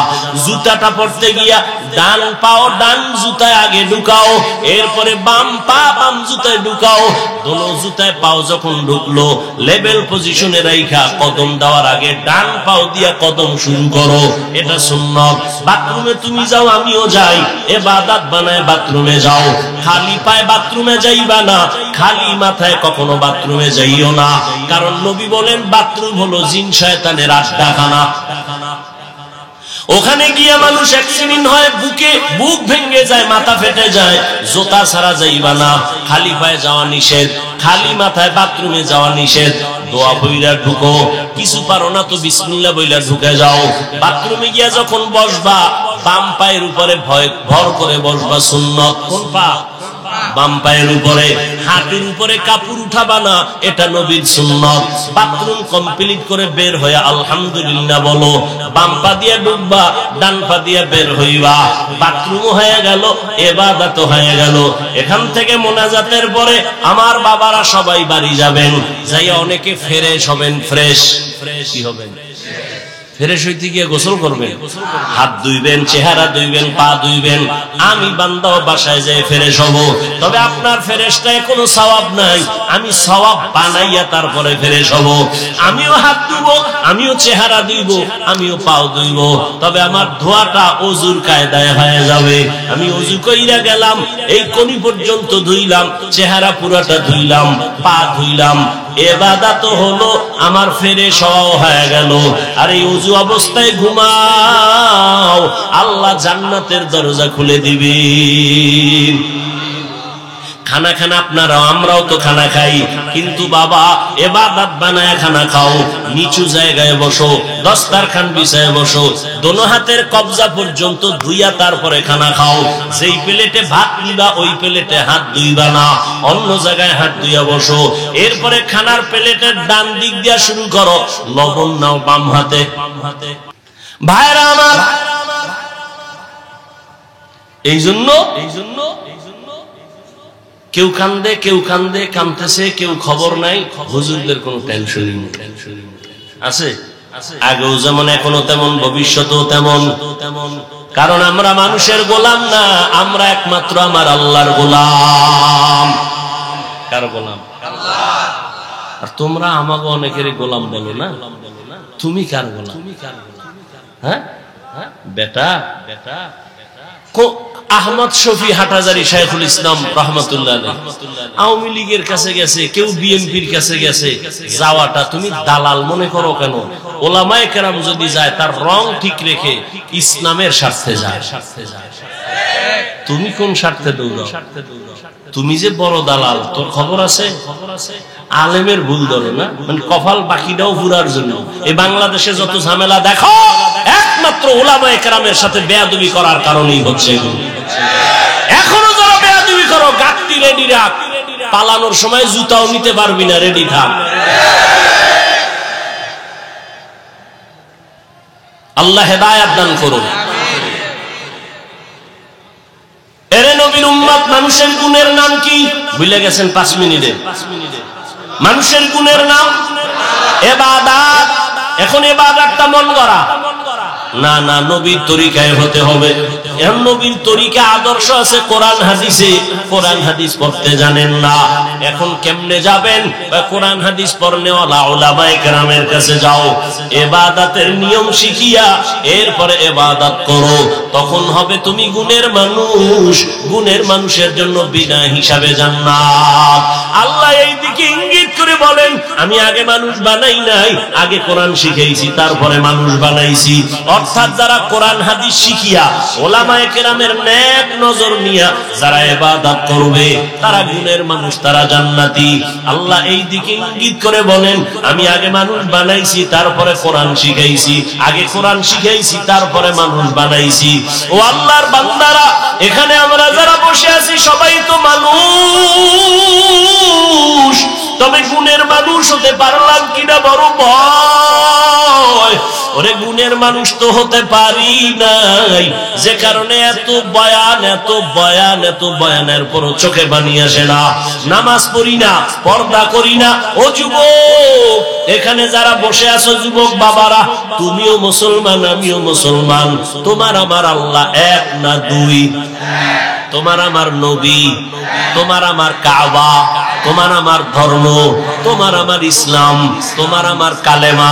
A: জুতাটা পরতে গিয়া ডান পাও ডান জুতায় আগে ঢুকাও, এরপরে বাম পা বাম জুতায় ঢুকাও। দোনো জুতায় পাও যখন ঢুকলো, লেভেল পজিশনে রাইখা কদম দেওয়ার আগে ডান পাও দিয়া কদম শুরু করো, এটা সুন্নাত। বাথরুমে তুমি যাও, আমিও যাই, ইবাদত বানায় বাথরুমে যাও। খালি পায়ে বাথরুমে যাইবা না, খালি মাথায় কখনো বাথরুমে যাইও না। কারণ নবী বলেন বাথরুম হলো জিন শয়তানের আড্ডাখানা। ওখানে গিয়ে মানুষ অ্যাক্সিডেন্ট হয়, বুক ভেঙে যায়, মাথা ফেটে যায়। জুতা ছাড়া যাইবা না, খালি পায়ে যাওয়া নিষেধ, খালি মাথায় বাথরুমে যাওয়া নিষেধ। দোয়া বইরা ঢুকো, কিছু পারো না তো বিসমিল্লাহ বইলা ঢুকে যাও। বাথরুমে গিয়া যখন বসবা, বাম পায়ের উপরে ভর করে বসবা, সুন্নাত। কোন পা? বাম পায়ের উপরে। হাতের উপরে কাপড় উঠাবা না, এটা নবীর সুন্নাত। বাথরুম কমপ্লিট করে বের হয়ে আলহামদুলিল্লাহ বলো, বাম পা দিয়ে ঢুকবা, ডান পা দিয়ে বের হইবা। বাথরুমও হয়ে গেল, ইবাদতও হয়ে গেল। এখান থেকে মোনাজাতের পরে আমার বাবারা সবাই বাড়ি যাবেন, যাইয়া অনেকে ফ্রেশ হবেন। ফ্রেশ কি হবেন? ফ্রেশ হইতে গিয়ে গোসল করবেন, হাত ধুইবেন, চেহারা ধুইবেন, পা ধুইবেন। আমি বান্দাও বাসায় যাই ফ্রেশ হব। তবে আপনার ফ্রেশটায় কোনো সওয়াব নাই, আমি সওয়াব বানাইয়া তারপরে ফ্রেশ হব। আমিও হাত ধুইব, আমিও চেহারা ধুইব, আমিও পাও ধুইব। তবে আমার ধোয়াটা ওযুর কায়দায় হয়ে যাবে। আমি ওযু কইরা গেলাম, এই কোনি পর্যন্ত ধুইলাম, চেহারা পুরাটা ধুইলাম, পা ধুইলাম। ইবাদত হলো আমার ফ্রেশ হওয়া হয়ে গেল। আর এই ওযু অবস্থায় ঘুমাও, আল্লাহ জান্নাতের দরজা খুলে দিবেন। খানা খানা আপনারা, আমরাও তো খানা খাই, কিন্তু বাবা ইবাদত বানায় খানা খাও। নিচু জায়গায় বসো, দস্তারখান বিছায় বসো, দোনো হাতের কবজা পর্যন্ত ধুইয়া তারপরে খানা খাও। যেই প্লেটে ভাত নিবা ওই প্লেটে হাত ধুইবা না, অন্য জায়গায় হাত ধুইয়া বসো। এরপরে খানার প্লেটের ডান দিক দিয়া শুরু করো, লবণ নাও বাম হাতে। ভাইরা আমার, এই জন্য কেউ কান্দে, কেউ কান্দে, কান্দতেছে, কেউ খবর নাই। হুজুরদের কোনো টেনশনই নেই। আছে আগেও যেমন, এখনো তেমন, ভবিষ্যতেও তেমন। কারণ আমরা মানুষের গোলাম না, আমরা একমাত্র আমার আল্লাহর গোলাম। কার গোলাম? আর তোমরা আমাকে অনেকের গোলাম বলো না। তুমি কার গোলাম? হ্যাঁ বেটা, আহমদ শফি হাটাজারি শাইখুল ইসলাম রাহমাতুল্লাহ আলাইহি আওয়ামী লীগের কাছে গেছে, কেউ বিএনপির কাছে গেছে। যাওয়াটা তুমি দালাল মনে করো কেন? ওলামায়ে কেরাম যদি যায় তার রং ঠিক রেখে ইসলামের স্বার্থে যায়। তুমি কোন স্বার্থে দৌড়াও? তুমি যে বড় দালাল, তোর খবর আছে? আলেমের ভুল ধরো না, মানে কপাল বাকিটাও পুরার জন্য। এই বাংলাদেশে যত ঝামেলা দেখো একমাত্র ওলামায়ে কেরামের সাথে বেয়াদবি করার কারণেই হচ্ছে। এখনো যারা বেয়াদবি করো গাত্তি রেডি রাখ, পালানোর সময় জুতাও নিতে পারবি না, রেডি থাক। আল্লাহ হেদায়েত দান করুন। এরে নবীর উম্মত, মানুষের গুণের নাম কি ভুলে গেছেন? 5 মিনিটে মানুষের গুণের নাম ইবাদত। এখন ইবাদতটা মন গড়া না, না, নবীর তরিকায় হতে হবে। এর নবীর তরিকা আদর্শ আছে কোরআন হাদিসে, কোরআন হাদিস পড়তে জানেন না, এখন কেমনে যাবেন? কোরআন হাদিস পড়নেওয়ালা উলামায়ে কেরামের কাছে যাও, ইবাদতের নিয়ম শিখিয়া এরপরে ইবাদত করো, তখন হবে তুমি গুণের মানুষ। গুণের মানুষের জন্য বিনা হিসাবে জান্নাত। আল্লাহ এই দিকে ইঙ্গিত করে বলেন, আমি আগে মানুষ বানাই নাই, আগে কোরআন শিখাইছি, তারপরে মানুষ বানাইছি। অর্থাৎ যারা কোরআন হাদিস শিখিয়া ওলামায়ে কেরামের নেক নজর নিয়া যারা ইবাদত করবে তারা গুণের মানুষ, তারা জান্নাতি। আল্লাহ এই দিকে ইঙ্গিত করে বলেন, আমি আগে মানুষ বানাইছি, তারপরে কোরআন শিখাইছি, আগে কোরআন শিখাইছি, তারপরে মানুষ বানাইছি। ও আল্লাহর বান্দারা, এখানে আমরা যারা বসে আছি সবাই তো মানুষ, তবে গুণের মানুষ হতে পারলাম কিনা বড় ভয়। ওরে গুণের মানুষ তো হতে পারি নাই, যে কারণে এত বয়ান, এত বয়ান, এত বয়ানের পর চোখে পানি আসে না, নামাজ পড়ি না, পর্দা করি না। ও যুবক, এখানে যারা বসে আছো যুবক বাবারা, তুমিও মুসলমান, আমিও মুসলমান। তোমার আমার আল্লাহ এক না দুই, তোমার আমার নবী, তোমার আমার কাবা, তোমার আমার ধর্ম, তোমার আমার ইসলাম, তোমার আমার কালেমা।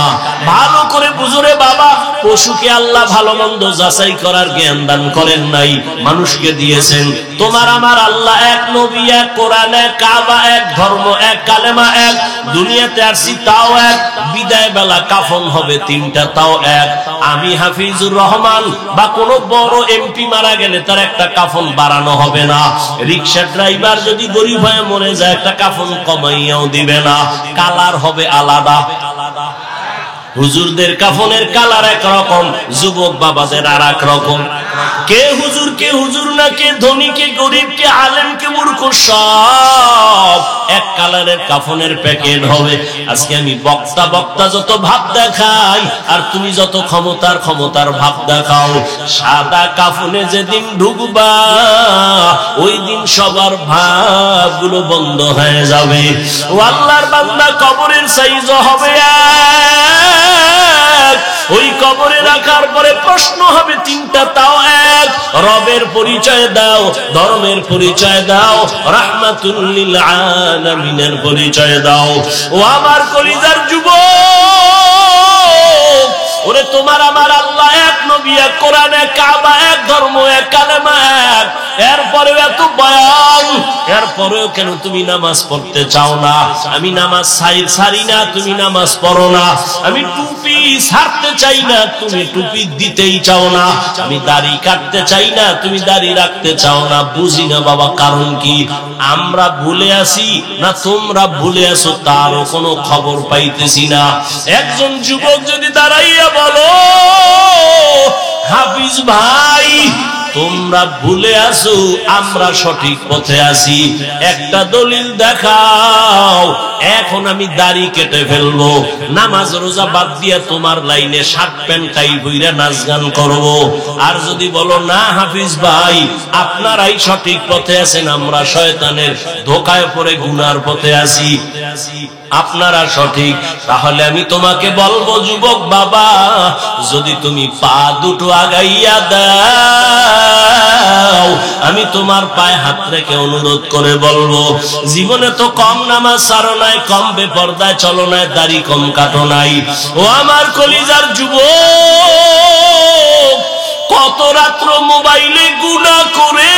A: ভালো করে বুঝরে বাবা, পশুকে আল্লাহ ভালো মন্দ যাচাই করার জ্ঞান দান করেন নাই, মানুষকে দিয়েছেন। তোমার আমার আল্লাহ এক, নবী এক, কোরআন এক, কাবা এক, ধর্ম এক, কালেমা এক। দুনিয়াতে আসছি তাও এক, বিদায় বেলা কাফন হবে 3টা, তাও এক। আমি হাফিজুর রহমান বা কোন বড় এমপি মারা গেলে তার একটা কাফন বাড়ানো হবে না। রিক্সা ড্রাইভার যদি গরিব হয়ে মরে যায় একটা কাফন কমাইয়াও দিবে না, কালার হবে আলাদা। হুজুরদের কাফনের কালার এক রকম, যুবক বাবাদের আর এক রকম। কে হুজুর, কে হুজুর না, কে ধনী, কে গরিব, কে আলেম, কে মূর্খ, সব এক কালারের কাফনের প্যাকেট হবে। আজকে আমি বক্তা বক্তা যত ভাব দেখাই, আর তুমি যত ক্ষমতার ভাব দেখাও, সাদা কাফনে যেদিন ঢুকবা ওই দিন সবার ভাবগুলো বন্ধ হয়ে যাবে। ও আল্লাহর বান্দা, কবরের সাইজ হবে এক, ওই কবরে রাখার পরে প্রশ্ন হবে 3টা, তাও এক। রবের পরিচয় দাও, ধর্মের পরিচয় দাও, রাহমাতুল লিল আলামিনের পরিচয় দাও। ও আমার কলিজার যুবক, ওরে তোমার আমার আল্লাহ এক, নবী এক, কোরআন এক, কাবা এক, ধর্ম এক, কালেমা এক। এরপরেও এত বয়ান, এরপরেও কেন তুমি নামাজ পড়তে চাও না? আমি নামাজ ছাড়ি না, তুমি নামাজ পড়ো না। আমি টুপি ছাড়তে চাই না, তুমি টুপি দিতেই চাও না। আমি দাড়ি কাটতে চাই না, তুমি দাড়ি রাখতে চাও না। বুঝি না বাবা, কারণ কি? আমরা ভুলে আসি না তোমরা ভুলে আসো, তারও কোনো খবর পাইতেছি না। একজন যুবক যদি দাঁড়াইয়া বলো, হাফিজ ভাই তোমরা ভুলে আসো, আমরা সঠিক পথে আছি, একটা দলিল দেখাও। এখন আমি দাড়ি কেটে ফেলবো, নামাজ রোজা বাদ দিয়া তোমার লাইনে শার্ট প্যান্ট টাই পইরা নাচ গান করবো। আর যদি বলো না হাফিজ ভাই আপনারাই সঠিক পথে আছেন, আমরা শয়তানের ধোকায় পড়ে গুনার পথে আছি, আপনারা সঠিক, তাহলে আমি তোমাকে বলবো যুবক বাবা, যদি তুমি পা দুটো আগাইয়া দাও, আমি তোমার পায়ে হাত রেখে অনুরোধ করে বলবো, জীবনে তো কম নামাজ ছাড়ো নাই, কম বেপরদায় চলো নাই, দাড়ি কম কাটো নাই। ও আমার কলিজার যুবক, কত রাত্র মোবাইলে গুনাহ করে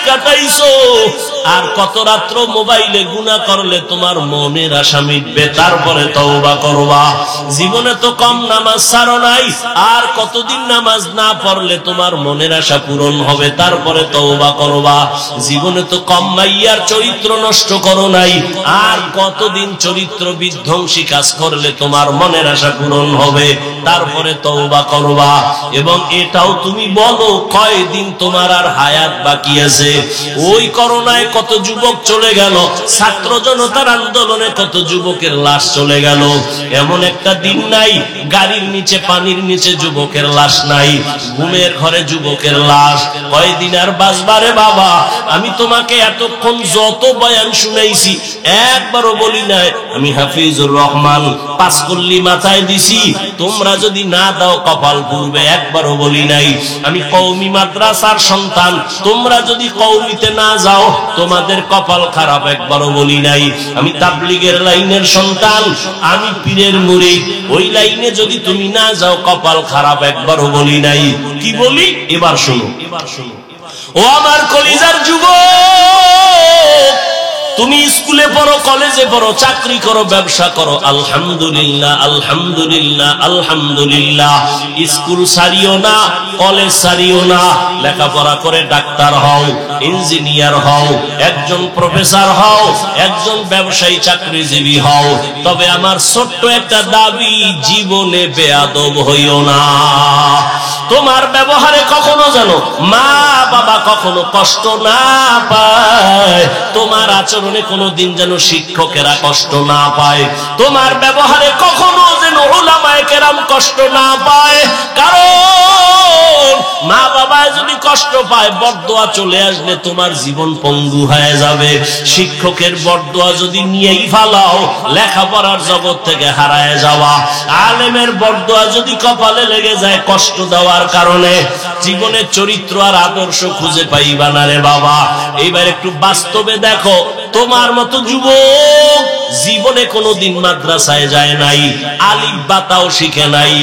A: কাটাইছো, আর কত রাত্র মোবাইলে গুনাহ করলে তোমার মনের আশা মিটবে, তারপরে তওবা করবা। জীবনে তো কম নামাজ ছাড়ো নাই, আর কতদিন নামাজ না পড়লে তোমার মনের আশা পূরণ হবে, তারপরে তওবা করবা। জীবনে তো কম মাইয়ার চরিত্র নষ্ট করো নাই, আর কতদিন চরিত্র বিধ্বংসী কাজ করলে তোমার মনের আশা পূরণ হবে, তারপরে তওবা করবা। এবং এটাও তুমি বলো কয়দিন তোমার আর হায়াত বাকি আছে। ওই করোনায় কত যুবক চলে গেল, ছাত্র জনতার আন্দোলনে কত যুবকের লাশ চলে গেল। এমন একটা দিন নাই গাড়ির নিচে পানির নিচে যুবকের লাশ নাই, ঘুমের ঘরে যুবকের লাশ। কয়দিন আর বাঁচবারে বাবা? আমি তোমাকে এতক্ষণ যত বয়ান শুনাইছি একবারও বলি নাই আমি হাফিজুর রহমান পাঁচকল্লি মাথায় দিছি, তোমরা যদি না দাও কপাল পুড়বে, একবারও বলি নাই। আমি কওমি মাদ্রাসার সন্তান, তোমরা যদি কওমিতে না যাও তোমাদের কপাল খারাপ, একবারও বলি নাই। আমি তাবলীগের লাইনের সন্তান, আমি পীরের মুরিদ, ওই লাইনে যদি তুমি না যাও কপাল খারাপ, একবারও বলি নাই। কি বলি এবার শোনো। ও আমার কলিজার যুবক, তুমি স্কুলে পড়ো, কলেজে পড়ো, চাকরি করো, ব্যবসা করো, আলহামদুলিল্লাহ আলহামদুলিল্লাহ আলহামদুলিল্লাহ। স্কুল ছাড়িও না, কলেজ ছাড়িও না, লেখাপড়া করে ডাক্তার হও, ইঞ্জিনিয়ার হও, একজন প্রফেসর হও, একজন ব্যবসায়ী চাকরিজীবী হও। তবে আমার ছোট্ট একটা দাবি, জীবনে বেয়াদব হইও না। তোমার ব্যবহারে কখনো যেন মা বাবা কখনো কষ্ট না পায়, তোমার আচরণে কোনোদিন যেন শিক্ষকেরা কষ্ট না পায়, তোমার ব্যবহারে কখনো যেন উলামায়ে কেরাম কষ্ট না পায়। কারণ মা বাবা যদি কষ্ট পায়, বরদোয়া চলে আসলে তোমার জীবন পঙ্গু হয়ে যাবে। শিক্ষকের বরদোয়া যদি নিয়েই ফালাও, লেখাপড়ার জগৎ থেকে হারায় যাওয়া। আলেমের বরদোয়া যদি কপালে লেগে যায় কষ্ট দেওয়ার কারণে, জীবনের চরিত্র আর আদর্শ খুঁজে পাইবা না রে বাবা। এইবার একটু বাস্তবে দেখো, তোমার মতো যুবক জীবনে কোনোদিন মাদ্রাসায় যায় নাই, আলিফ বাতাও শিখে নাই।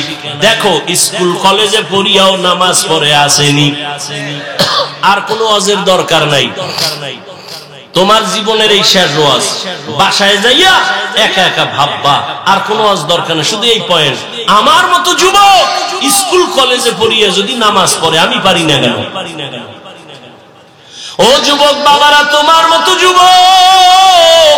A: দেখো স্কুল কলেজে পড়িয়াও নামাজ পড়ে আসেনি, আর কোনো ওয়াজের দরকার নাই। তোমার জীবনের এই শেষ ওয়াজ, বাসায় যাইয়া একা একা ভাববা, আর কোনো ওয়াজ দরকার নেই। শুধু এই পয়েন্ট, আমার মতো যুবক স্কুল কলেজে পড়িয়া যদি নামাজ পড়ে, আমি পারি না কেন? ও যুবক বাবারা, তোমার মতো যুবক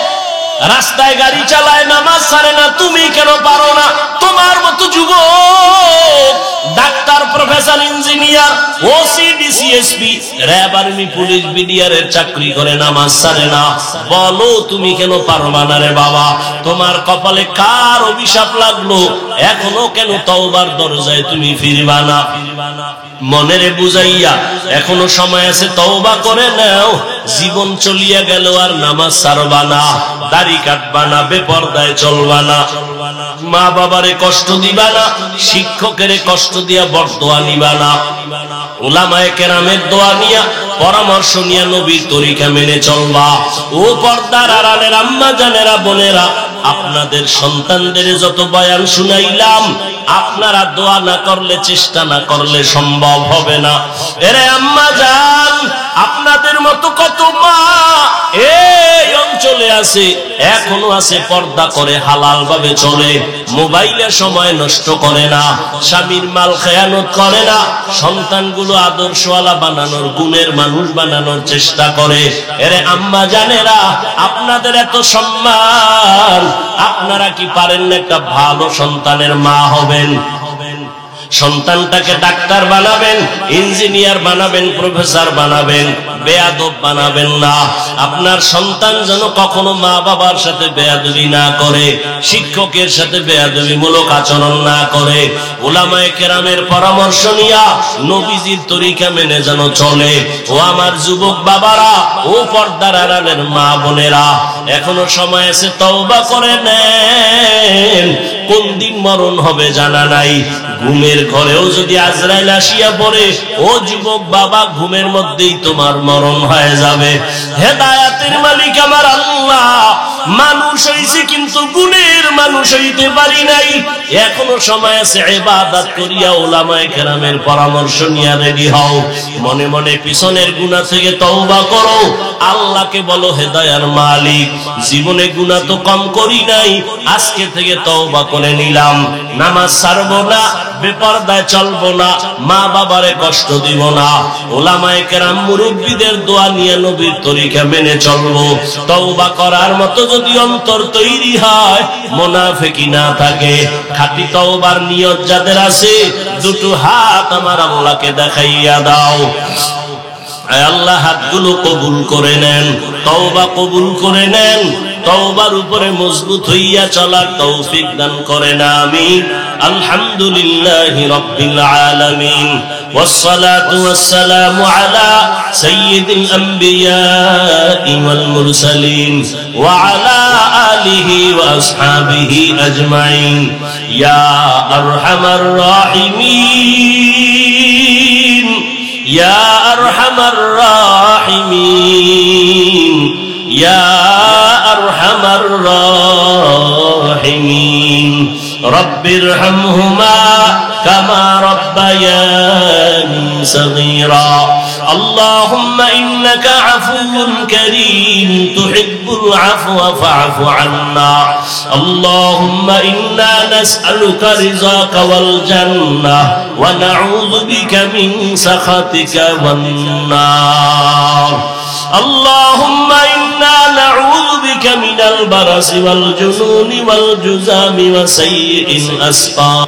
A: রাস্তায় গাড়ি চালায়, নামাজ ছাড়ে না, তুমি কেন পারো না? তোমার মতো যুবক doctor, professor, engineer, OC, DC, SP, RAB, army, police, বিডিআরের চাকরি করে, নামাজ ছাড়ে না, বলো তুমি কেন পারবা না রে বাবা? তোমার কপালে কার অভিশাপ লাগলো? এখনো কেন তওবার দরজায় তুমি ফিরবা না? মনেরে বুঝাইয়া এখনো সময় আছে, তওবা করে নাও। জীবন চলিয়া গেল আর নামাজ ছাড়বা না, দাড়ি কাটবা না, বেপরদায় চলবা না, মা বাবারে কষ্ট দিবা না, শিক্ষকের কষ্ট দিয়া বরদোয়া নিবা না, উলামায়ে কেরামের দোয়া নিয়া পরামর্শ নিয়া নবীর তরিকা মেনে চলবা। ও পর্দার আড়ালের আম্মা জানেরা, বোনেরা, আপনাদের সন্তানদের যত বয়ান শুনাইলাম, আপনারা দোয়া না করলে, চেষ্টা না করলে সম্ভব হবে না। এরে আম্মা জান, আপনাদের মতো কত মা এই অঞ্চলে আছে, এখনো আছে, পর্দা করে হালাল ভাবে চলে, মোবাইলে সময় নষ্ট করে না, স্বামীর মাল খেয়ানত করে না, সন্তানগুলো আদর্শওয়ালা বানানোর, গুণের মানুষ বানানোর চেষ্টা করে। এরে আম্মা জানেরা, আপনাদের এত সম্মান, আপনারা কি পারেন না একটা ভালো সন্তানের মা হবেন? সন্তানটাকে ডাক্তার বানাবেন, ইঞ্জিনিয়ার বানাবেন, প্রফেসর বানাবেন, বেয়াদব বানাবেন না। আপনার সন্তান যেন কখনো মা বাবার সাথে বেয়াদবি না করে, শিক্ষকের সাথে বেয়াদবিমূলক আচরণ না করে, উলামায়ে কেরামের পরামর্শ নিয়া নবীজির তরিকা মেনে যেন চলে। ও আমার যুবক বাবারা, ও পর্দার আড়ালের মা বোনেরা, এখনো সময় আছে, তওবা করে নেন। কোন দিন মরণ হবে জানা নাই। ঘুমের ঘরেও যদি আজরাইল আসিয়া পড়ে, ও যুবক বাবা, ঘুমের মধ্যেই তোমার মরণ হয়ে যাবে। হেদায়েতের মালিক আমার আল্লাহ। মানুষ হইছি কিন্তু গুণের মানুষ হইতে পারি নাই। এখনো সময় আছে, ইবাদত করিয়া উলামায়ে কেরামের পরামর্শ নিয়ে রেডি হও। মনে মনে পিছনের গুনাহ থেকে তওবা করো, আল্লাহকে বলো হেদায়ার মালিক, জীবনে গুনাহ তো কম করি নাই, আজকে থেকে তওবা করে নিলাম। নামাজ ছাড়বো না, বেপরদায় চলবো না, মা বাবারে কষ্ট দিব না, উলামায়ে কেরাম মুরব্বিদের দোয়া নিয়ে নবীর তরিকা মেনে চলবো। তওবা করার মতো যদি অন্তর তৈরি হয়, মুনাফিকি না থাকে, খাঁটি তওবার নিয়ত যাদের আছে, দুটো হাত আমার আল্লাহকে দেখাইয়া দাও। আল্লাহ হাতগুলো কবুল করে নেন, তওবা কবুল করে নেন, তওবার উপরে মজবুত হইয়া চলার তৌফিক দান করেন, আমিন। আলহামদুলিল্লাহি রাব্বিল আলামিন, ওয়াসসালাতু ওয়াসসালামু আলা সাইয়্যিদিল আমবিয়াই ওয়াল মুরসালিন ওয়া আলা আলিহি ওয়া আসহাবিহি আজমাইন। ইয়া আরহামার রাহিমিন, ইয়া আরহামার রাহিমিন, ইয়া আরহামার রাহিমিন। রব্বিরহামহুমা কামা রব্বায়ানি সগীরা। আল্লাহুম্মা ইন্নাকা আফুউন কারীম তুহিব্বুল আফওয়া ফা'ফু আন্না। আল্লাহুম্মা ইন্না নাসআলুকা রিযাকা ওয়াল জান্নাহ ওয়া নাউযু বিকা মিন সাখাতিকা ওয়ান নার। আল্লাহুম্মা ইন্না নাউযু বিকা মিনাল বারাসি ওয়াল জুনুনি ওয়াল জুযামি ওয়া সাইয়্যিল আসকাম।